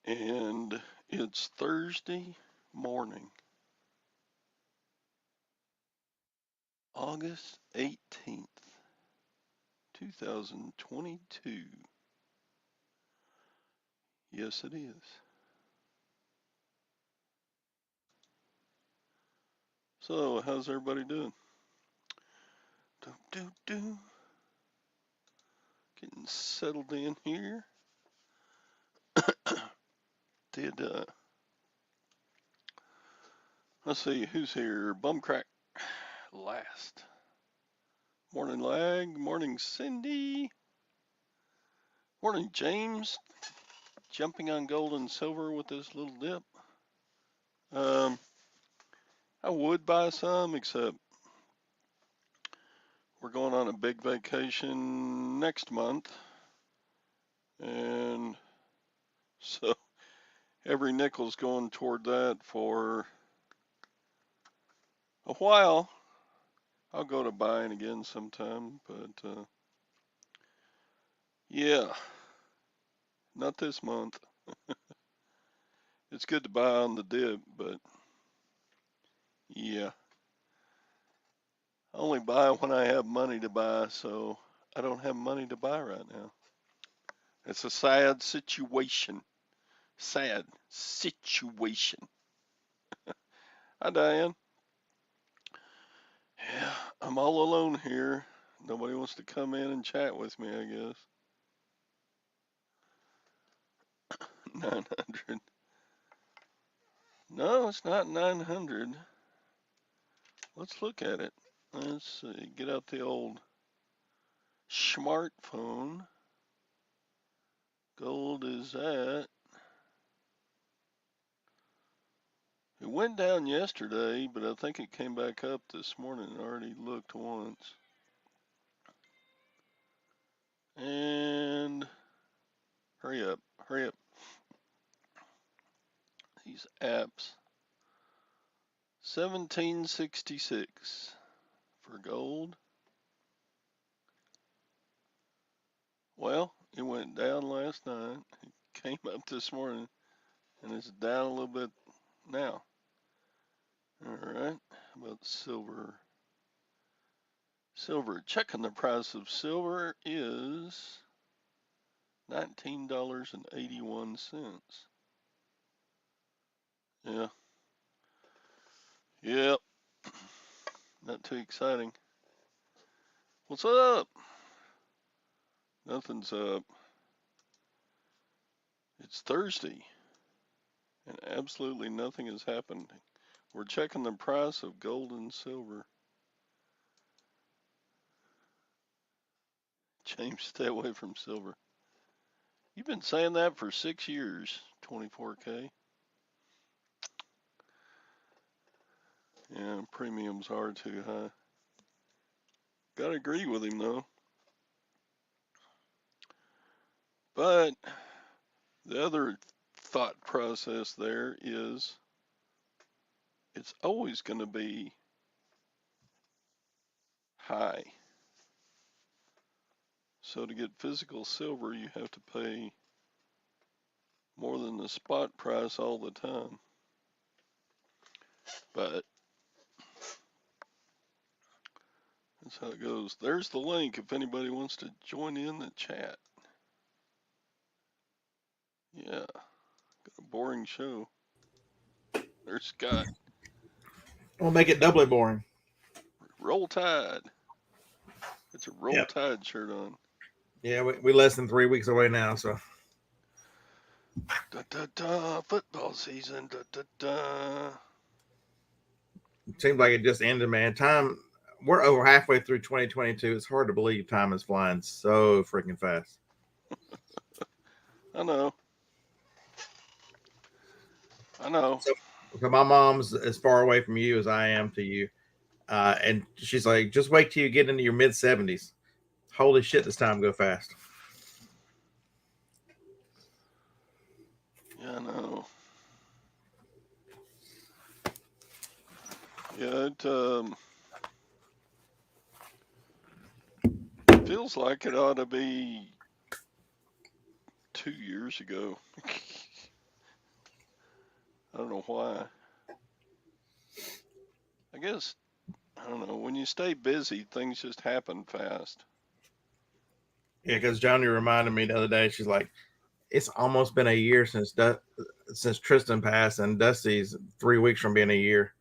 And it's Thursday morning, August 18th, 2022. Yes, it is. So, how's everybody doing? Getting settled in here. Did, let's see, who's here? Bumcrack last. Morning, Lag. Morning, Cindy. Morning, James. Jumping on gold and silver with this little dip. I would buy some, except we're going on a big vacation next month. And so every nickel's going toward that for a while. I'll go to buying again sometime, but yeah, not this month. It's good to buy on the dip, but yeah, I only buy when I have money to buy, so I don't have money to buy right now. It's a sad situation. Sad situation. Hi, Diane. Yeah, I'm all alone here. Nobody wants to come in and chat with me, I guess. 900. No, it's not 900. Let's look at it. Let's see. Get out the old smartphone. Gold is at. It went down yesterday, but I think it came back up this morning. I already looked once. And hurry up, hurry up. These apps. 1766 for gold. Well, it went down last night. It came up this morning, and it's down a little bit now. All right, how about silver? Silver, checking the price of silver is $19.81. Yeah. Yep. Not too exciting. What's up? Nothing's up. It's Thursday, and absolutely nothing has happened. We're checking the price of gold and silver. James, stay away from silver. You've been saying that for 6 years, 24K. Yeah, premiums are too high. Gotta agree with him, though. But the other thought process there is it's always going to be high. So to get physical silver, you have to pay more than the spot price all the time. But that's how it goes. There's the link if anybody wants to join in the chat. Yeah, got a boring show. There's Scott. We'll make it doubly boring. Roll Tide. It's a Roll Yep. Tide shirt on. Yeah, we're less than 3 weeks away now, so. Da da da, football season. Da da da. It seems like it just ended, man. We're over halfway through 2022. It's hard to believe time is flying so freaking fast. I know. I know. So my mom's as far away from you as I am to you. And she's like, just wait till you get into your mid 70s. Holy shit, this time go fast. Yeah, I know. Yeah, it feels like it ought to be 2 years ago. don't know why. I guess, I don't know, when you stay busy, things just happen fast. Yeah, because Johnny reminded me the other day. She's like, "It's almost been a year since Tristan passed, and Dusty's 3 weeks from being a year.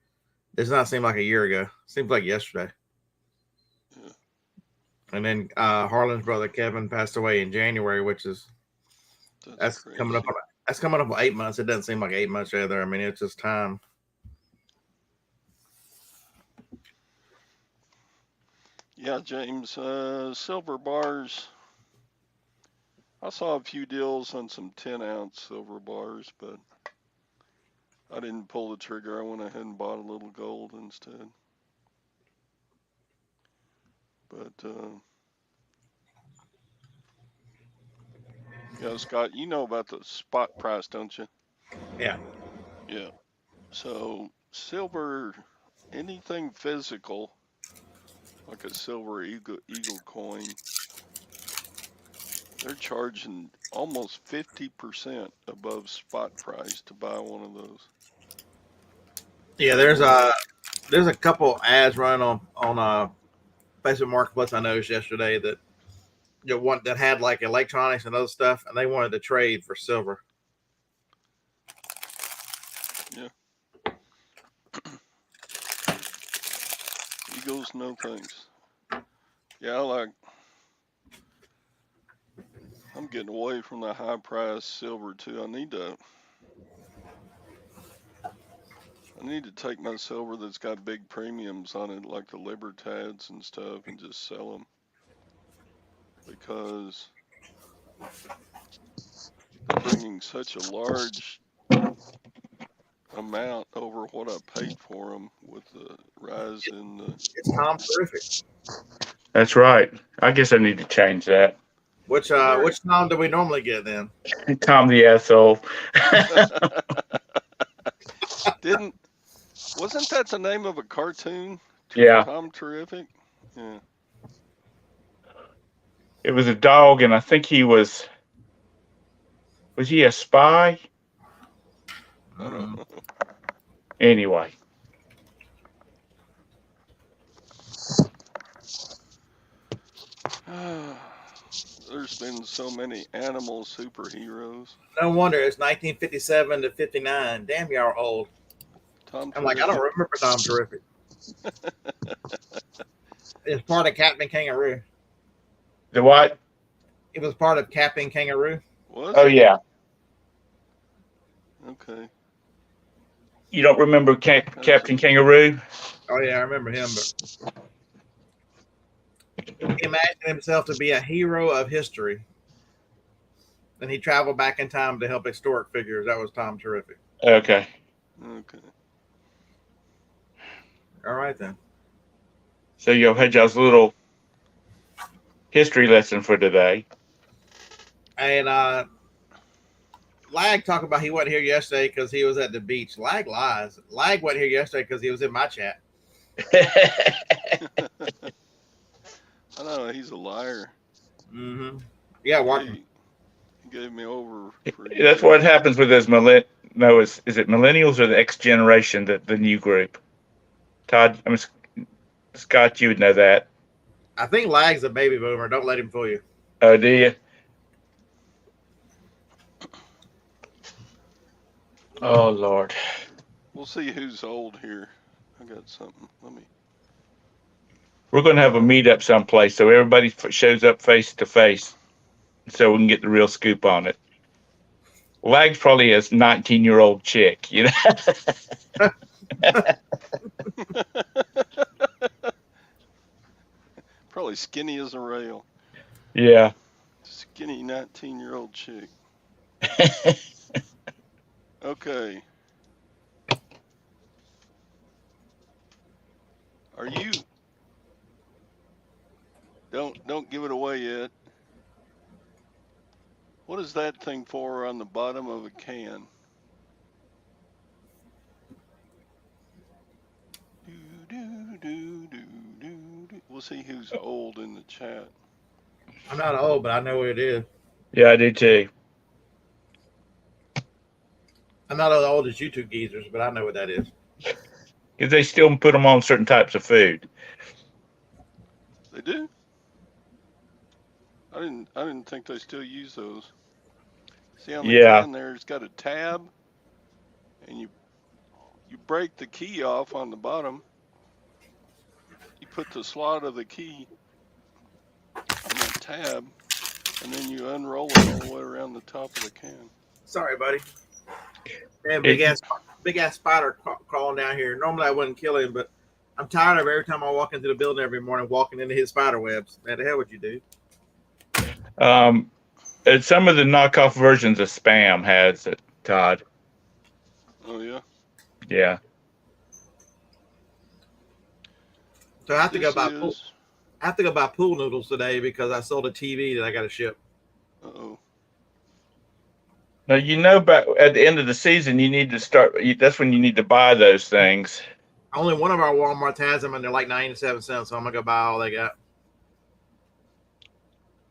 Does not seem like a year ago. Seems like yesterday." Yeah, And then Harlan's brother Kevin passed away in January, which is that's that's coming up. crazy. That's coming up on 8 months. It doesn't seem like 8 months either. I mean, it's just time. Yeah, James, silver bars. I saw a few deals on some 10-ounce silver bars, but I didn't pull the trigger. I went ahead and bought a little gold instead. But yeah, Scott, you know about the spot price, don't you? Yeah. Yeah. So silver, anything physical, like a silver eagle coin, they're charging almost 50% above spot price to buy one of those. Yeah, So there's a couple ads running on Facebook Marketplace I noticed yesterday that one that had like electronics and other stuff, and they wanted to trade for silver. yeah, eagles, no thanks. Yeah, I'm getting away from the high price silver too. I need to take my silver that's got big premiums on it, like the Libertads and stuff, and just sell them because they're bringing such a large amount over what I paid for them with the rise in the. It's Tom Terrific. That's right. I guess I need to change that. Where Which Tom do we normally get then? Tom the asshole. didn't wasn't that the name of a cartoon? Yeah, Tom Terrific. Yeah. it was a dog, and I think he was he a spy? I don't know. Anyway, There's been so many animal superheroes. No wonder it's 1957 to 59. Damn, y'all are old. Tom I'm like, I don't Terrific. remember Tom Terrific. It's part of Captain Kangaroo. the what? It was part of Captain Kangaroo. Was Oh it? yeah, Okay. you don't remember Captain Kangaroo? Oh yeah, I remember him. But he imagined himself to be a hero of history. Then he traveled back in time to help historic figures. That was Tom Terrific. Okay. Okay. All right then. So you had y'all's little history lesson for today. And Lag talked about he wasn't here yesterday because he was at the beach. Lag lies. Lag wasn't here yesterday because he was in my chat. I know he's a liar. Mm-hmm. Yeah, He gave me over for That's what happens with those No, is it millennials or the X generation, the new group? Todd, Scott, you would know that. I think Lag's a baby boomer. Don't let him fool you. Oh, do you? Oh Lord. We'll see who's old here. I got something. We're going to have a meetup someplace so everybody shows up face to face so we can get the real scoop on it. Lag's probably a 19-year-old chick, you know? Probably skinny as a rail. Yeah. Skinny 19-year-old chick. Okay. Are you? Don't give it away yet. What is that thing for on the bottom of a can? We'll see who's old in the chat. I'm not old, but I know what it is. Yeah, I do too. I'm not as old as you two geezers, but I know what that is. Because they still put them on certain types of food. They do? I didn't think they still use those. See on the Yeah. can there, it's got a tab, and you break the key off on the bottom. You put the slot of the key on that tab, and then you unroll it all the way around the top of the can. Sorry, buddy. Man, It- big ass spider crawling down here. Normally I wouldn't kill him, but I'm tired of every time I walk into the building every morning walking into his spider webs. Man, the hell would you do? and some of the knockoff versions of Spam has it, Todd. Oh yeah. Yeah. So I have to go This buy is. I have to go buy pool noodles today because I sold a TV that I got to ship. Uh-oh. Now you know, but at the end of the season, you need to start. That's when you need to buy those things. Only one of our Walmarts has them, and they're like 97 cents. So I'm gonna go buy all they got.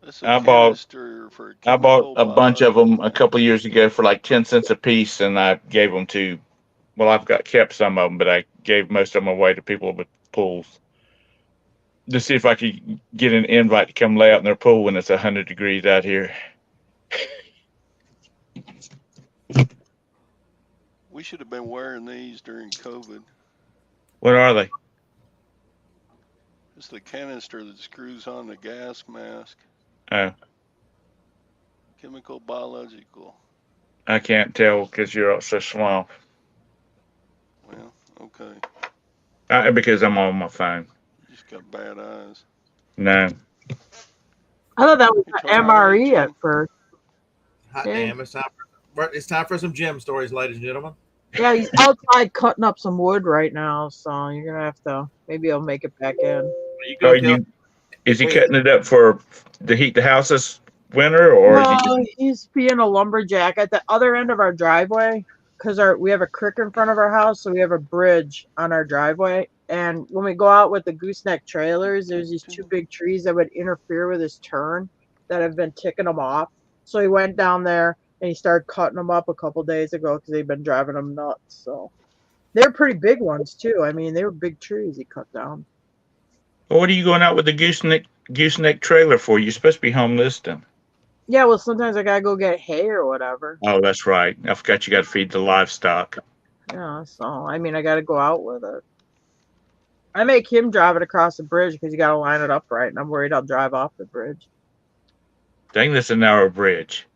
That's I a bought canister for I bought chemical a bunch of them a biological. couple years ago for like 10 cents a piece, and I gave them to. Well, I've kept some of them, but I gave most of them away to people with pools to see if I could get an invite to come lay out in their pool when it's 100 degrees out here. We should have been wearing these during COVID. What are they? It's the canister that screws on the gas mask. Oh, Chemical biological. I can't tell because you're so small. Well, okay. Because I'm on my phone. You just got bad eyes. No. I thought that was Hey, the Tom, how are you, MRE at Jim? first. Hot Yeah. damn! It's time for some gym stories, ladies and gentlemen. Yeah, he's outside cutting up some wood right now, so you're gonna have to. Maybe he'll make it back in. You go tell. Is he Wait. cutting it up for to heat the house this winter, or is he? No, he's being a lumberjack at the other end of our driveway because we have a creek in front of our house, so we have a bridge on our driveway. And when we go out with the gooseneck trailers, there's these two big trees that would interfere with his turn that have been ticking him off. So he went down there and he started cutting them up a couple days ago because they've been driving him nuts. So they're pretty big ones too. I mean, they were big trees he cut down. Well, what are you going out with the gooseneck trailer for? You're supposed to be home listing. Yeah, well, sometimes I gotta go get hay or whatever. Oh, that's right. I forgot you got to feed the livestock. Yeah, so I mean, I gotta go out with it. I make him drive it across the bridge because you gotta line it up right, and I'm worried I'll drive off the bridge. Dang, that's a narrow bridge.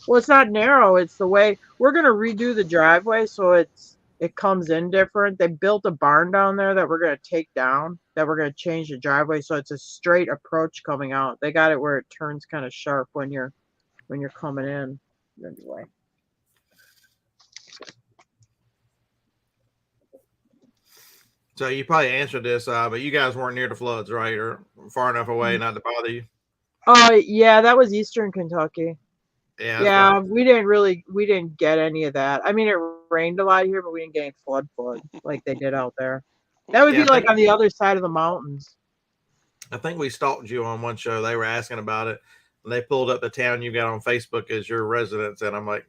Well, it's not narrow. It's the way we're gonna redo the driveway, so it comes in different. They built a barn down there that we're gonna take down. That we're gonna change the driveway so it's a straight approach coming out. They got it where it turns kind of sharp when you're coming in. Anyway. So you probably answered this, but you guys weren't near the floods, right? Or far enough away not to bother you? Oh yeah, that was Eastern Kentucky. Yeah. Yeah, we didn't get any of that. I mean, it rained a lot here, but we didn't get any flood like they did out there. That would Yeah, be like on the other side of the mountains. I think we stalked you on one show. They were asking about it. And they pulled up the town you got on Facebook as your residence. And I'm like,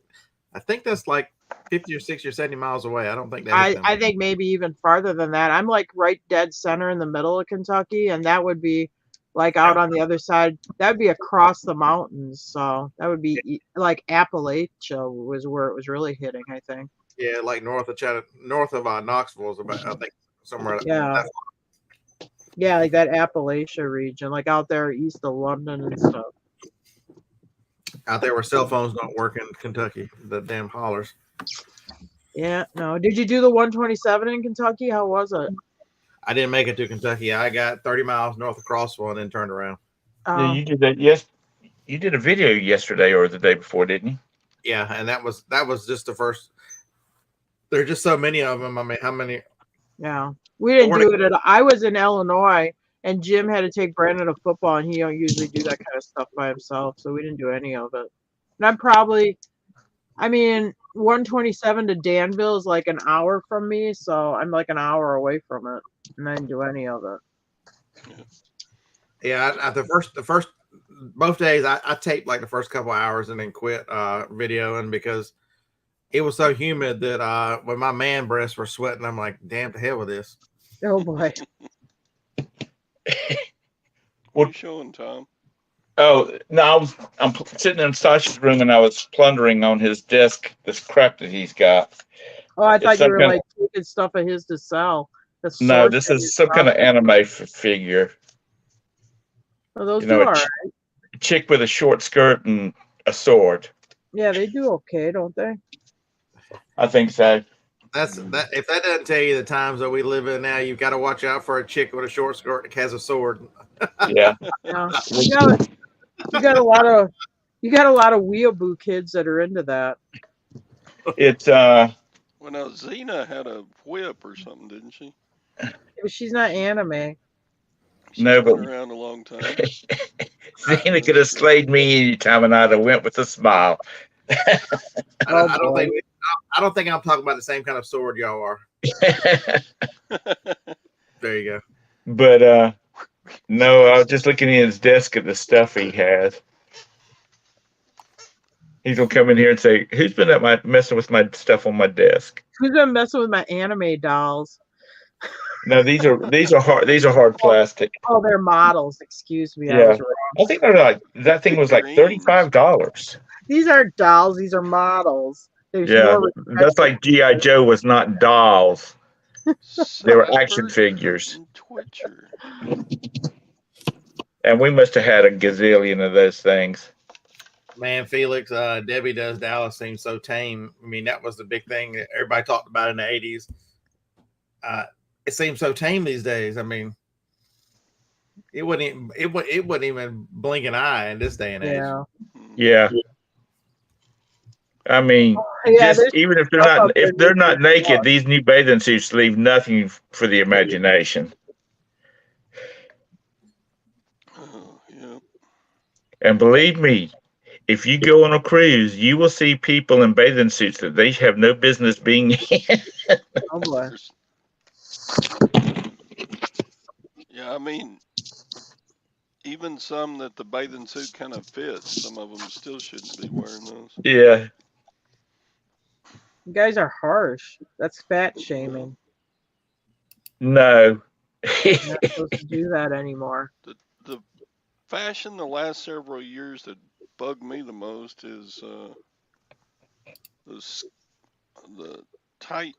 I think that's like 50 or 60 or 70 miles away. I don't think that. I think maybe even farther than that. I'm like right dead center in the middle of Kentucky, and that would be like out on the other side. That would be across the mountains. So that would be like Appalachia was where it was really hitting, I think. Yeah, like north of Knoxville is about, I think, somewhere. Yeah. Yeah, like that Appalachia region, like out there east of London and stuff. Out there where cell phones don't work in Kentucky, the damn hollers. Yeah, no. Did you do the 127 in Kentucky? How was it? I didn't make it to Kentucky. I got 30 miles north of Crossville and then turned around. Yeah, you did that. Yes, you did a video yesterday or the day before, didn't you? Yeah, and that was just the first. There's just so many of them. I mean, how many? Yeah, we didn't do it. I was in Illinois, and Jim had to take Brandon to football, and he don't usually do that kind of stuff by himself, so we didn't do any of it. And I'm probably, I mean, 127 to Danville is like an hour from me, so I'm like an hour away from it, and I didn't do any of it. Yeah, the first both days I taped like the first couple hours and then quit videoing because it was so humid that when my man breasts were sweating, I'm like, damn to hell with this. Oh boy. What are you showing, Tom? Oh no, I'm sitting in Sasha's room and I was plundering on his desk this crap that he's got. Oh, I It's thought you some were kind like taking stuff of his to sell. The no, sword this that is he's some kind of processing. anime figure. Oh, those You do know, all right. chick with a short skirt and a sword. Yeah, they do okay, don't they? I think so. That's that. If that doesn't tell you the times that we live in now, you've got to watch out for a chick with a short skirt that has a sword. Yeah. Yeah. You got a lot of weeaboo kids that are into that. It's Well, now Xena had a whip or something, didn't she? But she's not anime. She's no, been but around a long time. Xena could have slayed me anytime and I'd have went with a smile. Oh I don't boy. think I don't think I'm talking about the same kind of sword y'all are. There you go. But no, I was just looking at his desk at the stuff he has. He's gonna come in here and say, "Who's been messing with my stuff on my desk?" Who's been messing with my anime dolls? No, these are hard plastic. Oh, they're models. Excuse me, I Yeah, was wrong. I think they're like that thing was like $35. These aren't dolls. These are models. There's Yeah, more that's like GI Joe was not dolls; they were action Cyber figures. and Twitcher. And we must have had a gazillion of those things. Man, Felix, Debbie Does Dallas seems so tame. I mean, that was the big thing that everybody talked about in the 80s. It seems so tame these days. I mean, it wouldn't even blink an eye in this day and age. Yeah. Yeah. I mean, Yeah, just even if they're not naked, these new bathing suits leave nothing for the imagination. Yeah. And believe me, if you go on a cruise, you will see people in bathing suits that they have no business being in. Oh boy. Yeah, I mean, even some that the bathing suit kind of fits, some of them still shouldn't be wearing those. Yeah. You guys are harsh. That's fat shaming. No. You're not supposed to do that anymore. The fashion the last several years that bugged me the most is the tight.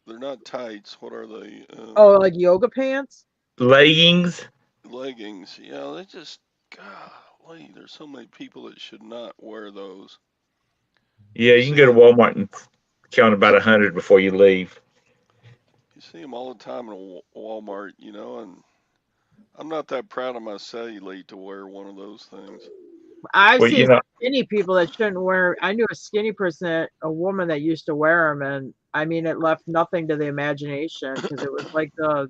They're not tights. What are they? Oh, like yoga pants? Leggings. Leggings. Yeah, they just, golly, there's so many people that should not wear those. Yeah, you can go to Walmart and count about 100 before you leave. You see them all the time in Walmart, and I'm not that proud of my cellulite to wear one of those things. I've seen skinny people that shouldn't wear. I knew a skinny person, a woman that used to wear them, and I mean, it left nothing to the imagination because it was like the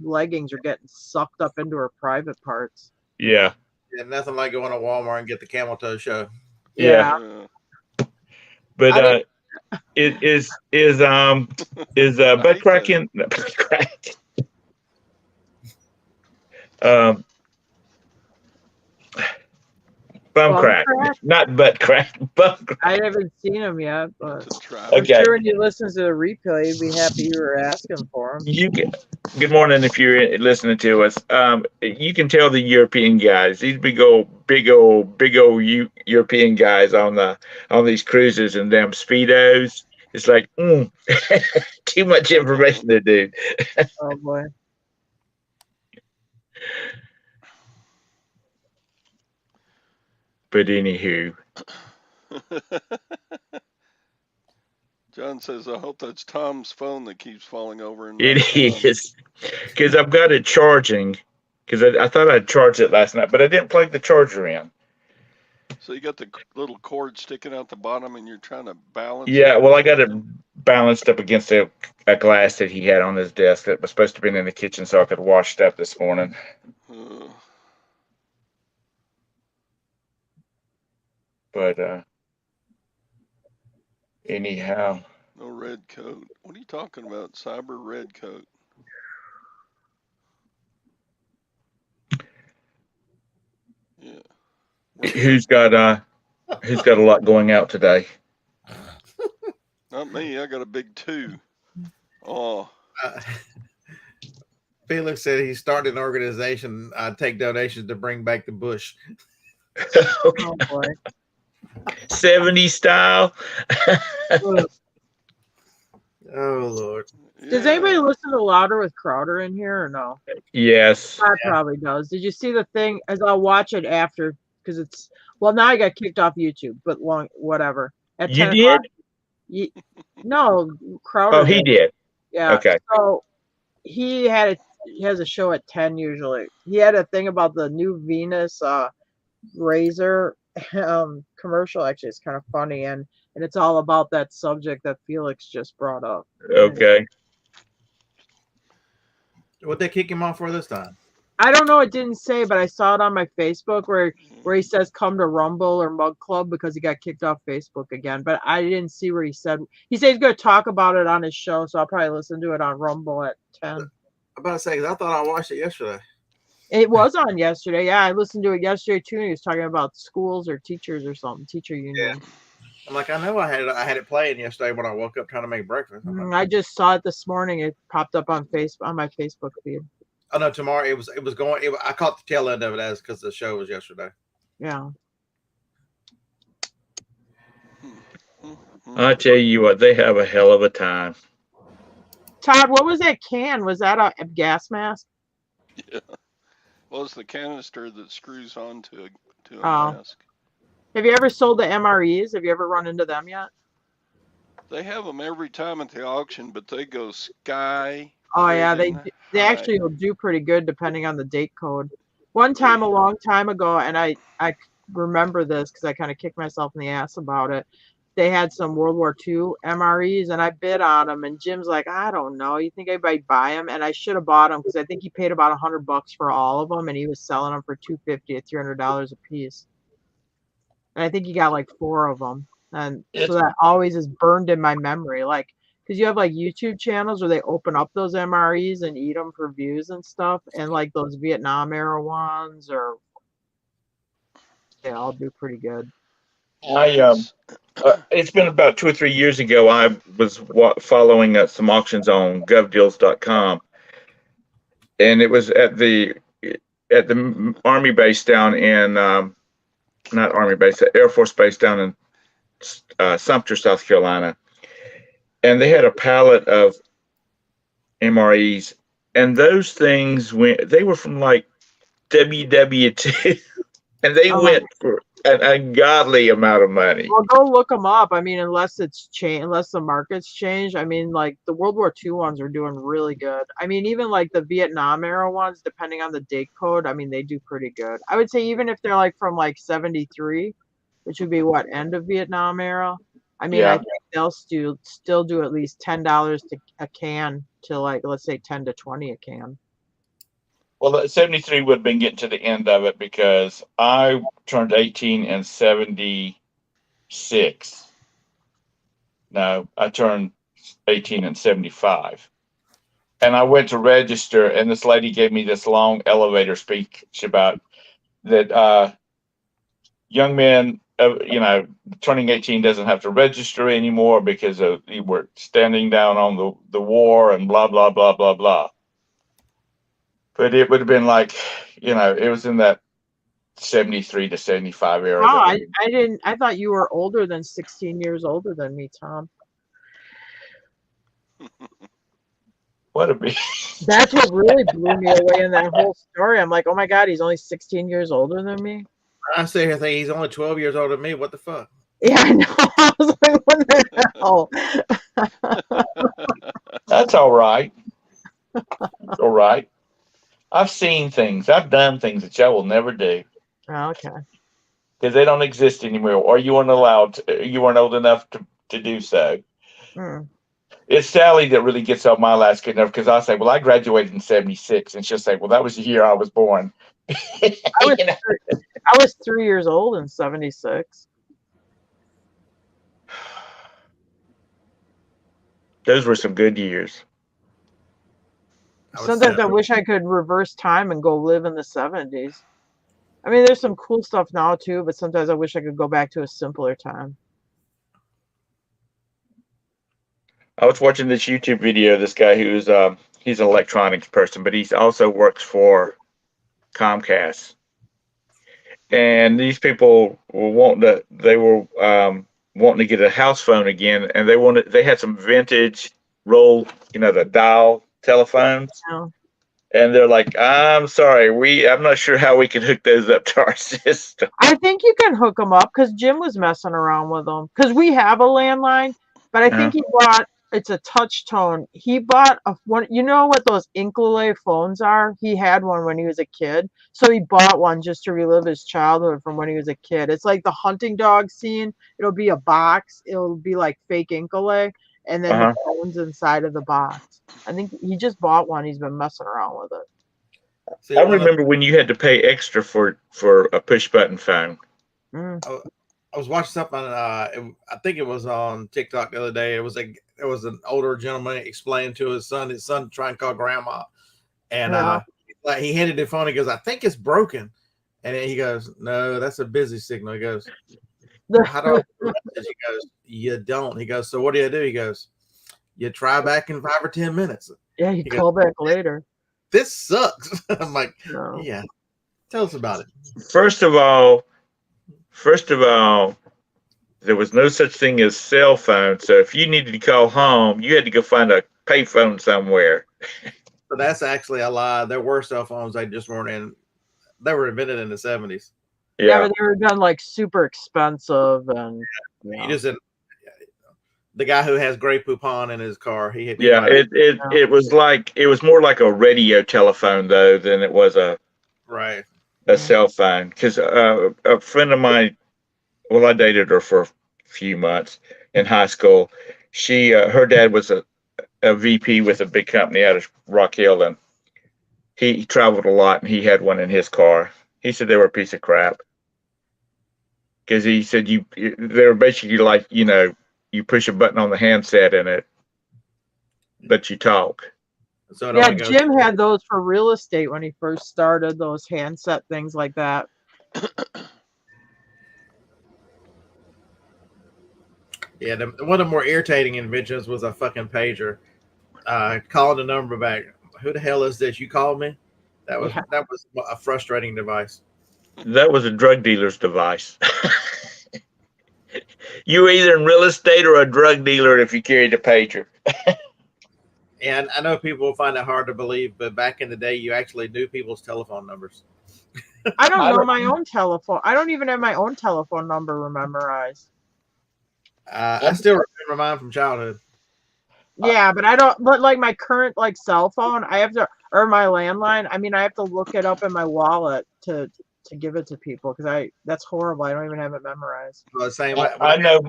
leggings are getting sucked up into her private parts. Yeah. Yeah, nothing like going to Walmart and get the camel toe show. Yeah. But is butt crack in butt crack? Bum crack, not butt crack. Bum crack. I haven't seen him yet, but Okay. I'm sure when you listen to the replay, you'd be happy you were asking for him. Good morning if you're listening to us. You can tell the European guys, these big old European guys on these cruises and them speedos. It's like too much information to do. Oh boy. But anywho. John says, I hope that's Tom's phone that keeps falling over. It is. Because I've got it charging. Because I thought I'd charged it last night, but I didn't plug the charger in. So you got the little cord sticking out the bottom and you're trying to balance it? Yeah, well, I got it balanced up against a glass that he had on his desk that was supposed to be in the kitchen so I could wash it up this morning. But anyhow. No red coat. What are you talking about? Cyber red coat. Yeah. Who's got a lot going out today? Not me. I got a big 2. Oh, Uh, Felix said he started an organization, take donations to bring back the bush. Okay. Oh boy. 70s style. Oh Lord. Does anybody listen to Louder with Crowder in here or no? Yes. Todd probably does. Did you see the thing? As I'll watch it after because it's now I got kicked off YouTube, but whatever. At You 10 did? o'clock, no, Crowder. Oh, he did. Yeah. Okay. So he has a show at 10 usually. He had a thing about the new Venus razor commercial. Actually, it's kind of funny and it's all about that subject that Felix just brought up. Okay. What'd they kick him off for this time? I don't know. It didn't say, but I saw it on my Facebook where he says come to Rumble or Mug Club because he got kicked off Facebook again. But I didn't see where he said he's going to talk about it on his show. So I'll probably listen to it on Rumble at 10. I'm about to say, because I thought I watched it yesterday. It was on yesterday. Yeah, I listened to it yesterday too. And he was talking about schools or teachers or something, teacher union. Yeah. I'm like, I know I had it playing yesterday when I woke up trying to make breakfast. I just saw it this morning. It popped up on my Facebook feed. Oh no, tomorrow it was going. I caught the tail end of it as because the show was yesterday. Yeah. I tell you what, they have a hell of a time. Todd, what was that can? Was that a gas mask? Yeah. Well, it's the canister that screws onto a mask. Have you ever sold the MREs? Have you ever run into them yet? They have them every time at the auction, but they go sky. Oh yeah, they actually will do pretty good depending on the date code. One time, a long time ago, and I remember this because I kind of kicked myself in the ass about it. They had some World War II MREs, and I bid on them. And Jim's like, I don't know. You think anybody buy them? And I should have bought them because I think he paid about $100 for all of them, and he was selling them for $250 to $300 a piece. And I think he got like 4 of them, and so that always is burned in my memory. Like, because you have like YouTube channels where they open up those MREs and eat them for views and stuff, and like those Vietnam era ones, or they all do pretty good. It's been about 2 or 3 years ago. I was following some auctions on govdeals.com, and it was at the Army base down in not Army base, the Air Force base down in Sumter, South Carolina, and they had a pallet of MREs, and those things they were from like WW2, and they went for an ungodly amount of money. Well, go look them up. I mean, unless the market's changed. I mean, like the World War II ones are doing really good. I mean, even like the Vietnam era ones, depending on the date code, I mean, they do pretty good. I would say even if they're like from like 73, which would be what, end of Vietnam era. I mean, I think they'll still do at least $10 to a can to like, let's say 10 to 20 a can. Well, 73 would have been getting to the end of it because I turned 18 in 76. No, I turned 18 in 75. And I went to register, and this lady gave me this long elevator speech about that young men, turning 18 doesn't have to register anymore because you were standing down on the war and blah, blah, blah, blah, blah. But it would have been like, it was in that 73 to 75 era. Oh, I thought you were older than 16 years older than me, Tom. What a be. That's what really blew me away in that whole story. I'm like, oh my God, he's only 16 years older than me. I say here thinking he's only 12 years older than me. What the fuck? Yeah, I know. I was like, what the hell? That's all right. All right. I've seen things. I've done things that y'all will never do. Oh, okay. Because they don't exist anymore, or you weren't allowed to, you weren't old enough to do so. It's Sally that really gets on my last good enough because I say, well, I graduated in 76. And she'll say, well, that was the year I was born. I was 3 years old in 76. Those were some good years. Sometimes I wish I could reverse time and go live in the 70s. I mean, there's some cool stuff now too, but sometimes I wish I could go back to a simpler time. I was watching this YouTube video of this guy who's he's an electronics person, but he also works for Comcast. And these people were wanting to get a house phone again, and they had some vintage roll, the dial telephones. Yeah. And they're like, I'm sorry, I'm not sure how we can hook those up to our system. I think you can hook them up because Jim was messing around with them. Because we have a landline, but I think he bought, it's a touch tone. He bought one, you know what those Inklay phones are? He had one when he was a kid. So he bought one just to relive his childhood from when he was a kid. It's like the hunting dog scene. It'll be a box. It'll be like fake Inklay. And then the phone's inside of the box. I think he just bought one. He's been messing around with it. See, I remember when you had to pay extra for a push button phone. I was watching something. I think it was on TikTok the other day. It was an older gentleman explaining to his son trying to call grandma, and like he handed the phone. He goes, "I think it's broken," and he goes, "No, that's a busy signal." He goes, "How do I do this?" He goes, "You don't." He goes, "So what do you do?" He goes, "You try back in 5 or 10 minutes." Yeah, you call back later. This sucks. I'm like, yeah. Tell us about it. First of all, there was no such thing as cell phone. So if you needed to call home, you had to go find a payphone somewhere. So that's actually a lie. There were cell phones. They just weren't in. They were invented in the 70s. Yeah, but they were done like super expensive, and you just didn't. The guy who has Grey Poupon in his car, it was more like a radio telephone though than it was a cell phone. Because a friend of mine, well, I dated her for a few months in high school. She her dad was a VP with a big company out of Rock Hill, and he traveled a lot, and he had one in his car. He said they were a piece of crap because he said they were basically like you push a button on the handset in it, but you talk. So yeah, Jim had those for real estate when he first started, those handset things like that. Yeah, one of the more irritating inventions was a fucking pager. Calling the number back. Who the hell is this? You called me? That was a frustrating device. That was a drug dealer's device. You were either in real estate or a drug dealer if you carried a pager. And I know people will find it hard to believe, but back in the day, you actually knew people's telephone numbers. I don't know my own telephone. I don't even have my own telephone number memorized. I still remember mine from childhood. Yeah, but I don't. But like my current cell phone, I have to, or my landline. I mean, I have to look it up in my wallet to give it to people because that's horrible. I don't even have it memorized. Well, same. I know.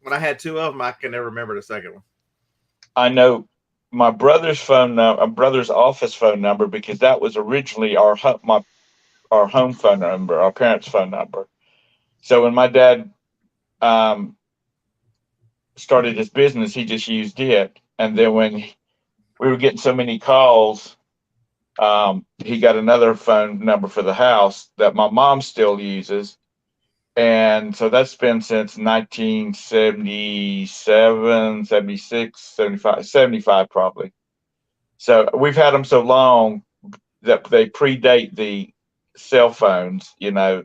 When I had two of them, I can never remember the second one. I know my brother's brother's office phone number because that was originally our home phone number, our parents' phone number. So when my dad started his business, he just used it, and then when we were getting so many calls, he got another phone number for the house that my mom still uses. And so that's been since 1977, 76, 75, 75 probably. So we've had them so long that they predate the cell phones. I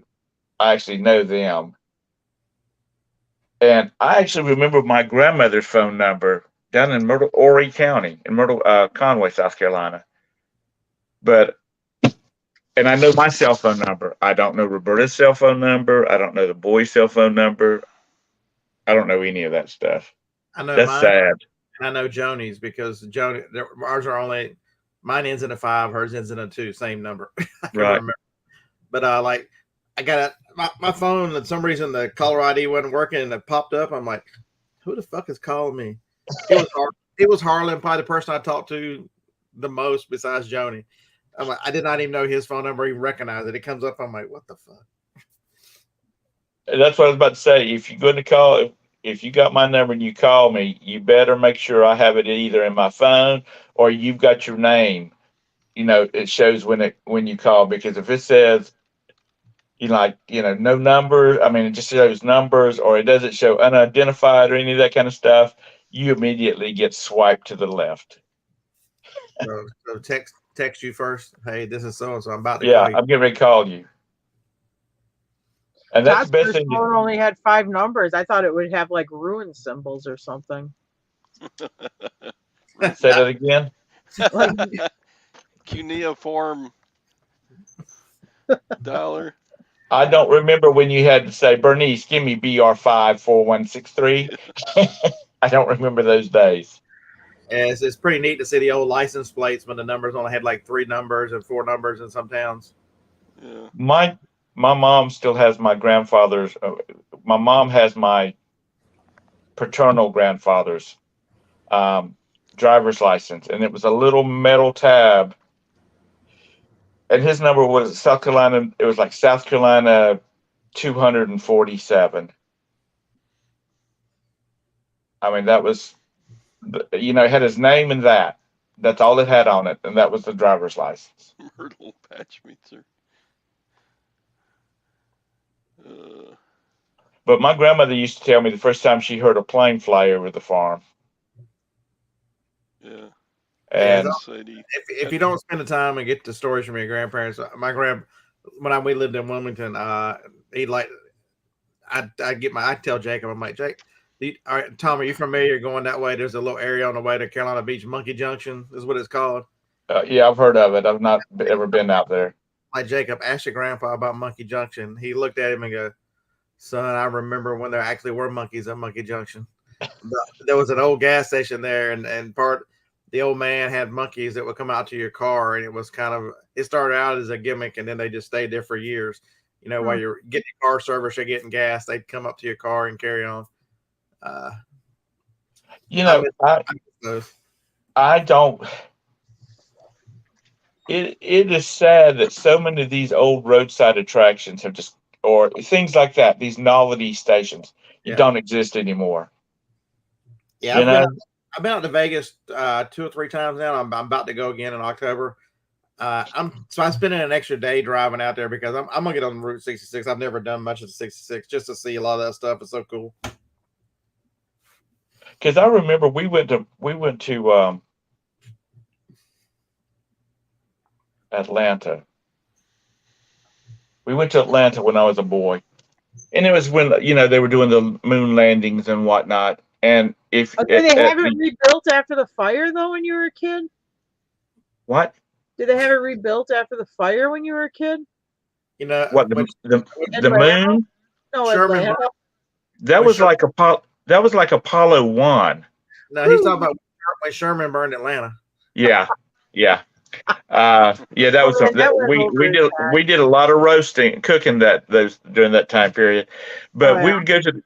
actually know them. And I actually remember my grandmother's phone number down in Horry County, in Conway, South Carolina. And I know my cell phone number. I don't know Roberta's cell phone number. I don't know the boy's cell phone number. I don't know any of that stuff. I know that's mine, sad. And I know Joni's because ours are only, mine ends in a 5, hers ends in a 2, same number. I can't remember. But I got my phone, and for some reason the caller ID wasn't working, and it popped up. I'm like, who the fuck is calling me? It was Harlan, probably the person I talked to the most besides Joni. I'm like, I did not even know his phone number, even recognize it. It comes up. I'm like, what the fuck? That's what I was about to say. If you're going to call, if you got my number and you call me, you better make sure I have it either in my phone or you've got your name. It shows when you call, because if it says, no number, I mean, it just shows numbers, or it doesn't show unidentified or any of that kind of stuff, you immediately get swiped to the left. So text you first. Hey, this is so and so. I'm about to Yeah, call you. I'm getting ready to call you. And that's Todd's the best first thing. phone only had 5 numbers. I thought it would have like ruin symbols or something. Say that again. Like, Cuneiform dollar. I don't remember when you had to say, Bernice, give me BR54163. I don't remember those days. And it's pretty neat to see the old license plates when the numbers only had like 3 numbers and 4 numbers in some towns. Yeah. My mom still has my grandfather's. My mom has my paternal grandfather's driver's license, and it was a little metal tab. And his number was South Carolina. It was like South Carolina 247. I mean, that was, it had his name and that. That's all it had on it, and that was the driver's license. Myrtle patch meter. But my grandmother used to tell me the first time she heard a plane fly over the farm. Yeah. And if you don't spend the time and get the stories from your grandparents, when we lived in Wilmington, I'd tell Jacob, I'm like, Jake, all right, Tom, are you familiar going that way? There's a little area on the way to Carolina Beach, Monkey Junction is what it's called. Yeah, I've heard of it. I've not ever been out there. Like, Jacob, ask your grandpa about Monkey Junction. He looked at him and go, son, I remember when there actually were monkeys at Monkey Junction. There was an old gas station there, and the old man had monkeys that would come out to your car, and it started out as a gimmick, and then they just stayed there for years. While you're getting your car service or getting gas, they'd come up to your car and carry on. I don't. It is sad that so many of these old roadside attractions have just, or things like that, these novelty stations, don't exist anymore. Yeah, I've been out to Vegas 2 or 3 times now. I'm about to go again in October. I'm spending an extra day driving out there because I'm gonna get on Route 66. I've never done much of the 66 just to see a lot of that stuff. It's so cool. Because I remember we went to Atlanta. We went to Atlanta when I was a boy, and it was when they were doing the moon landings and whatnot. And did they have it rebuilt after the fire though when you were a kid? What? Did they have it rebuilt after the fire when you were a kid? What the moon? No, Sherman. That was like Apollo 1. No, he's talking about when Sherman burned Atlanta. Yeah. That was we did a lot of roasting, cooking during that time period. But we would go to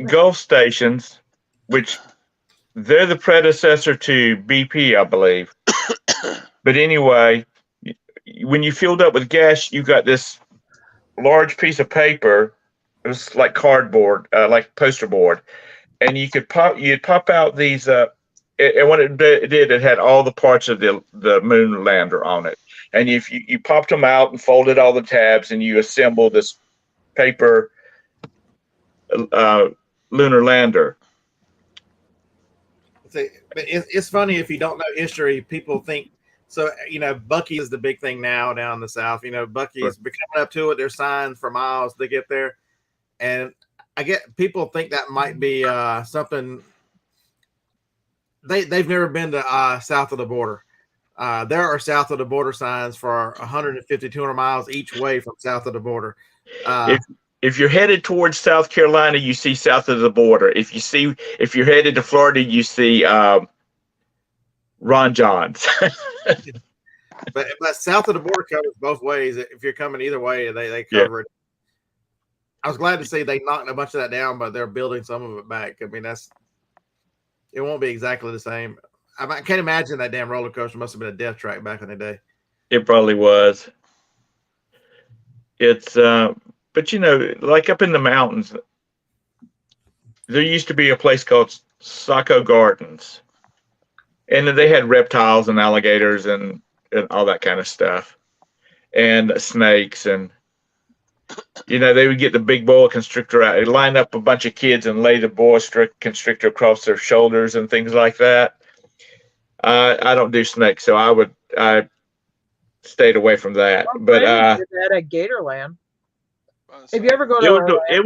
Gulf stations, which they're the predecessor to BP, I believe. But anyway, when you filled up with gas, you got this large piece of paper. It was like cardboard, like poster board, and you'd pop out these. And what it did, it had all the parts of the moon lander on it. And if you popped them out and folded all the tabs, and you assemble this paper lunar lander. It's funny if you don't know history, people think. So, Buc-ee's is the big thing now down in the South. Buc-ee's been coming up to it. There's signs for miles to get there. And I get people think that might be something. They've never been to south of the border. There are south of the border signs for 150, 200 miles each way from south of the border. If you're headed towards South Carolina, you see south of the border. If you're headed to Florida, you see Ron John's. but south of the border covers both ways. If you're coming either way, they cover it. I was glad to see they knocked a bunch of that down, but they're building some of it back. I mean, it won't be exactly the same. I can't imagine that damn roller coaster must have been a death trap back in the day. It probably was. It's but like up in the mountains, there used to be a place called Saco Gardens, and they had reptiles and alligators and all that kind of stuff, and snakes, and They would get the big boa constrictor out, they'd line up a bunch of kids and lay the boa constrictor across their shoulders and things like that. I don't do snakes, so I stayed away from that. But did that at Gatorland. If you ever go to it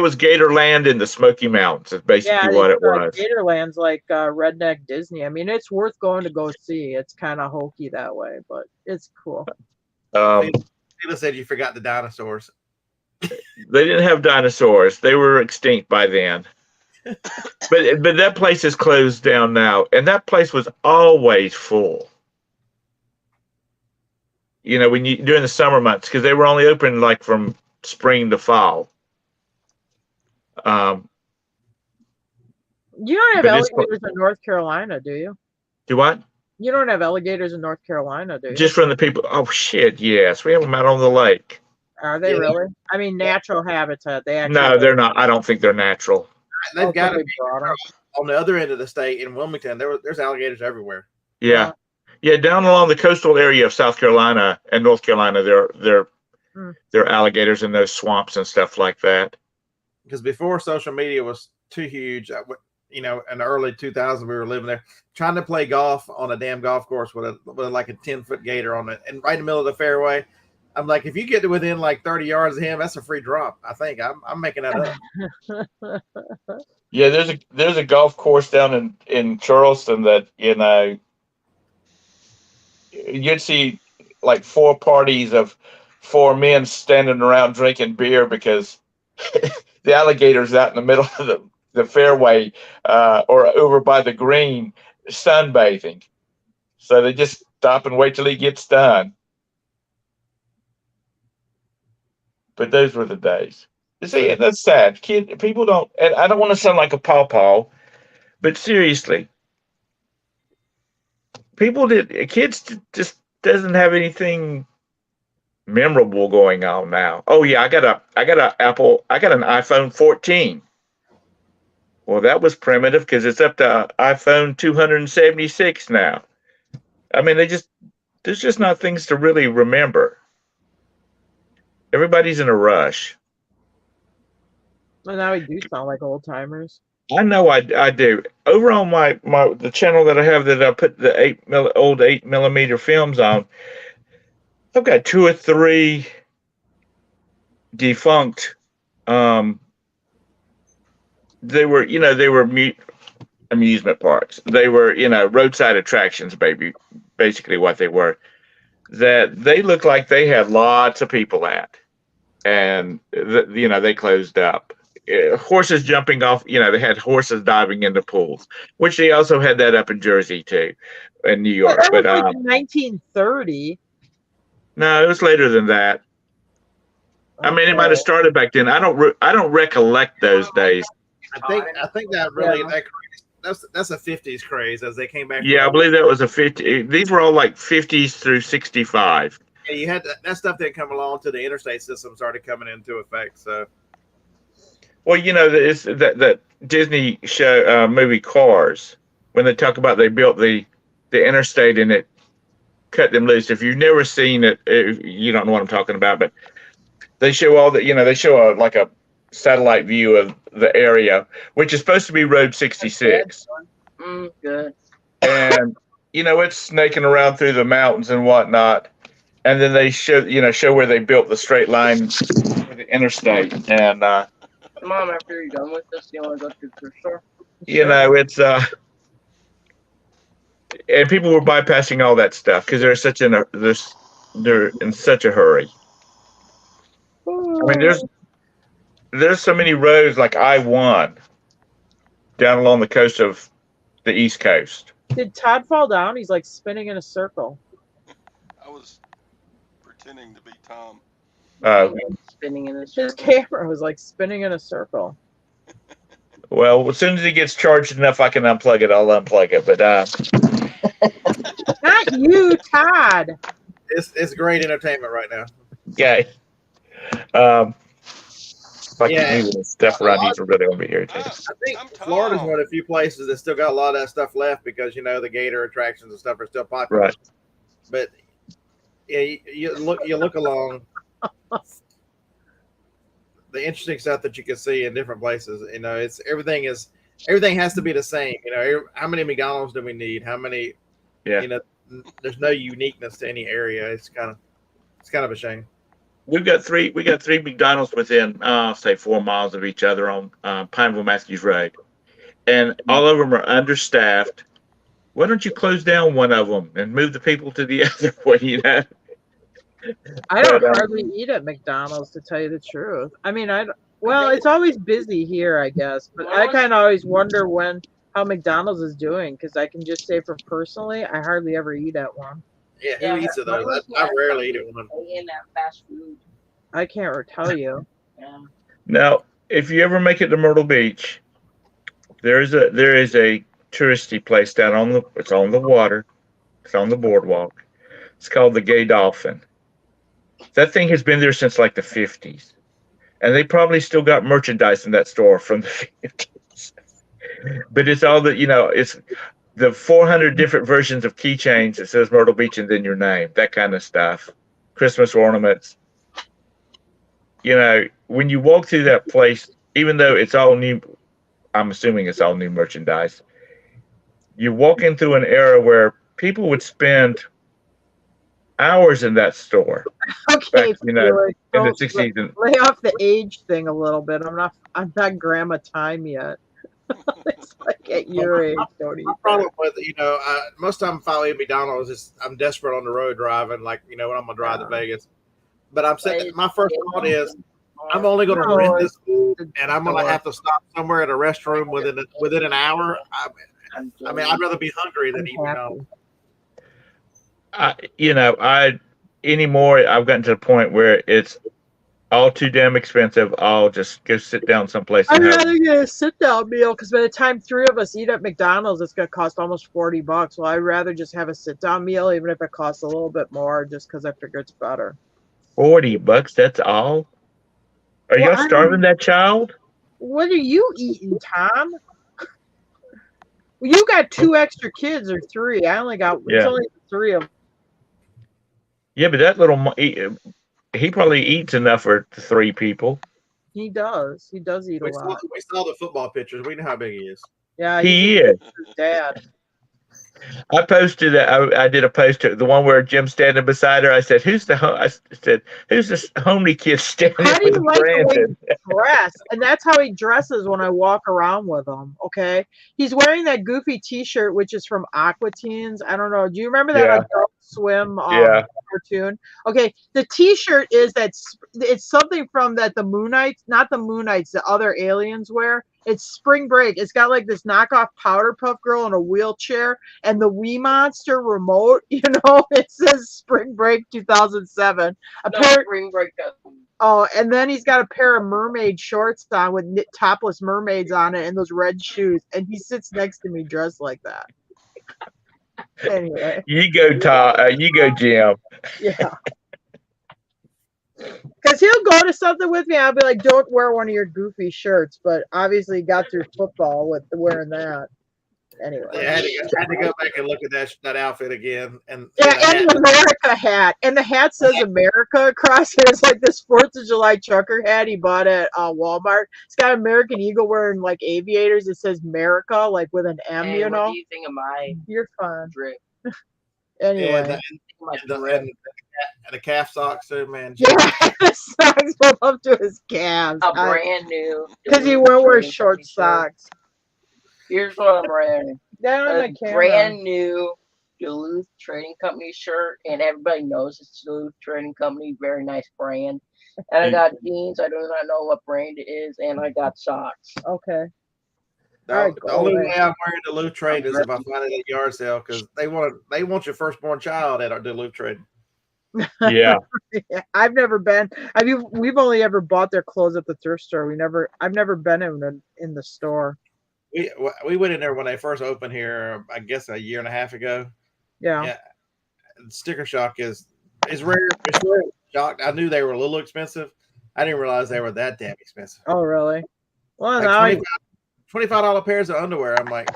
was Gatorland in the Smoky Mountains. Is basically what it was. Gatorland's like redneck Disney. I mean, it's worth going to go see. It's kind of hokey that way, but it's cool. Sheila said you forgot the dinosaurs. They didn't have dinosaurs. They were extinct by then. But that place is closed down now, and that place was always full. During the summer months, because they were only open like from spring to fall. You don't have alligators in North Carolina, do you? Do what? You don't have alligators in North Carolina, do you? Just from the people. Oh shit! Yes, we have them out on the lake. Are they really? I mean, natural habitat. No, they're not. I don't think they're natural. They've got to be on the other end of the state in Wilmington. There's alligators everywhere. Yeah, down along the coastal area of South Carolina and North Carolina, there are alligators in those swamps and stuff like that. Because before social media was too huge, in the early 2000s, we were living there trying to play golf on a damn golf course with like a 10-foot gator on it, and right in the middle of the fairway. I'm like, if you get to within like 30 yards of him, that's a free drop. I think I'm making that up. Yeah, there's a golf course down in Charleston that you'd see like 4 parties of 4 men standing around drinking beer because the alligator's out in the middle of the fairway or over by the green sunbathing. So they just stop and wait till he gets done. But those were the days. You see, that's sad. People don't, and I don't want to sound like a pawpaw, but seriously, kids just doesn't have anything memorable going on now. Oh yeah, I got an iPhone 14. Well, that was primitive because it's up to iPhone 276 now. I mean, there's just not things to really remember. Everybody's in a rush. Well, now we do sound like old timers. I know I do. Over on the channel that I have that I put the 8mm films on, I've got 2 or 3 defunct. They were amusement parks. They were roadside attractions, basically what they were. That they looked like they had lots of people at, and they closed up. Horses jumping off, they had horses diving into pools, which they also had that up in Jersey too, in New York. But that was like in 1930. No, it was later than that. Okay. I mean, it might have started back then. I don't recollect those days. I think that really that's a 50s craze as they came back. Yeah, I believe that was a 50. These were all like 50s through 65. Yeah, you had that stuff didn't come along till the interstate system started coming into effect. So, well, it's that Disney show movie Cars, when they talk about they built the interstate and it cut them loose. If you've never seen it, you don't know what I'm talking about. But they show all the they show like a satellite view of the area, which is supposed to be Road 66. Good. And it's snaking around through the mountains and whatnot. And then they show where they built the straight line for the interstate. And Mom, after you're done with this, you want to go to the thrift store? It's and people were bypassing all that stuff because they're in such a hurry. I mean, there's so many roads like I-1 down along the coast of the East Coast. Did Todd fall down? He's like spinning in a circle. I was pretending to be Tom. Spinning in a His circle. camera was like spinning in a circle. Well, as soon as it gets charged enough, I can unplug it. I'll unplug it. But not you, Todd. It's great entertainment right now. Okay. Stuff around here really won't be here too. I think Florida's one of the few places that still got a lot of that stuff left because the gator attractions and stuff are still popular. Right. But Yeah, you look along the interesting stuff that you can see in different places. You know, it's everything has to be the same. You know, how many McDonald's do we need? How many? Yeah. You know, there's no uniqueness to any area. It's kind of a shame. We got three McDonald's within say 4 miles of each other on Pineville Matthews Road, and all of them are understaffed. Why don't you close down one of them and move the people to the other one? You know. I don't But, hardly eat at McDonald's, to tell you the truth. I mean, well, it's always busy here, I guess, but I kind of always wonder how McDonald's is doing, because I can just say for personally, I hardly ever eat at one. Yeah, who eats at those? I rarely eat at one. In that fast food. I can't tell you. Yeah. now, if you ever make it to Myrtle Beach, there is a touristy place down it's on the water, it's on the boardwalk. It's called the Gay Dolphin. That thing has been there since like the 50s, and they probably still got merchandise in that store from the 50s. But it's all it's the 400 different versions of keychains that says Myrtle Beach and then your name, that kind of stuff. Christmas ornaments. You know, when you walk through that place, even though it's all new, I'm assuming it's all new merchandise, you walk into an era where people would spend hours in that store. Okay, Back, in the 60s. Lay off the age thing a little bit. I'm not grandma time yet. It's like at your age, don't eat. My problem with most time if I eat McDonald's is I'm desperate on the road driving, like when I'm gonna drive to Vegas. But I'm saying my first thought is I'm only going to rent this food, and I'm going to have to stop somewhere at a restroom within an hour. I mean, I'd rather be hungry than eat McDonald's. Anymore, I've gotten to the point where it's all too damn expensive. I'll just go sit down someplace. I'd rather get a sit-down meal, because by the time 3 of us eat at McDonald's, it's going to cost almost $40. Well, I'd rather just have a sit-down meal, even if it costs a little bit more, just because I figure it's better. $40, that's all? Are y'all starving that child? What are you eating, Tom? Well, you got 2 extra kids, or 3. I only got it's only 3 of them. Yeah, but that little he probably eats enough for 3 people. He does. He does eat a lot. We saw the football pictures. We know how big he is. Yeah, he is. His dad. I posted. I did a post, the one where Jim's standing beside her. I said, "Who's the this homely kid standing How do you with like Brandon?" the way he dress? And that's how he dresses when I walk around with him. Okay, he's wearing that goofy T-shirt, which is from Aqua Teens. I don't know. Do you remember that Adult Swim cartoon? Okay, the T-shirt is it's something from the Moonites, not the Moonites, the other aliens wear. It's spring break. It's got like this knockoff Powder Puff Girl in a wheelchair, and the Wii Monster remote. It says Spring Break 2007. Spring Break. Oh, and then he's got a pair of mermaid shorts on with topless mermaids on it, and those red shoes. And he sits next to me dressed like that. Anyway, you go, Todd. You go, Jim. Yeah. Because he'll go to something with me, I'll be like, "Don't wear one of your goofy shirts." But obviously, he got through football with wearing that. Anyway, I had to go back and look at that outfit again, and the America hat, and the hat says America across it. It's like this 4th of July trucker hat he bought at Walmart. It's got American Eagle wearing like aviators. It says America, like with an M. Hey, what do you think of my You're fun. drip? Anyway, and the calf socks too, man. Yeah, the socks go up to his calves. Brand new. Because he won't wear short socks. Here's what I'm wearing. A brand new Duluth Trading Company shirt, and everybody knows it's Duluth Trading Company. Very nice brand. And I got jeans. I do not know what brand it is, and I got socks. Okay. The only way I'm wearing Duluth Trade is if I find it at a yard sale, because they want your firstborn child at our Duluth Trade. Yeah. I've never been. We've only ever bought their clothes at the thrift store. I've never been in the store. We went in there when they first opened here, I guess a year and a half ago. Yeah. Sticker shock is rare. It's rare. Shocked. I knew they were a little expensive. I didn't realize they were that damn expensive. Oh, really? Well, like $25 pairs of underwear. I'm like,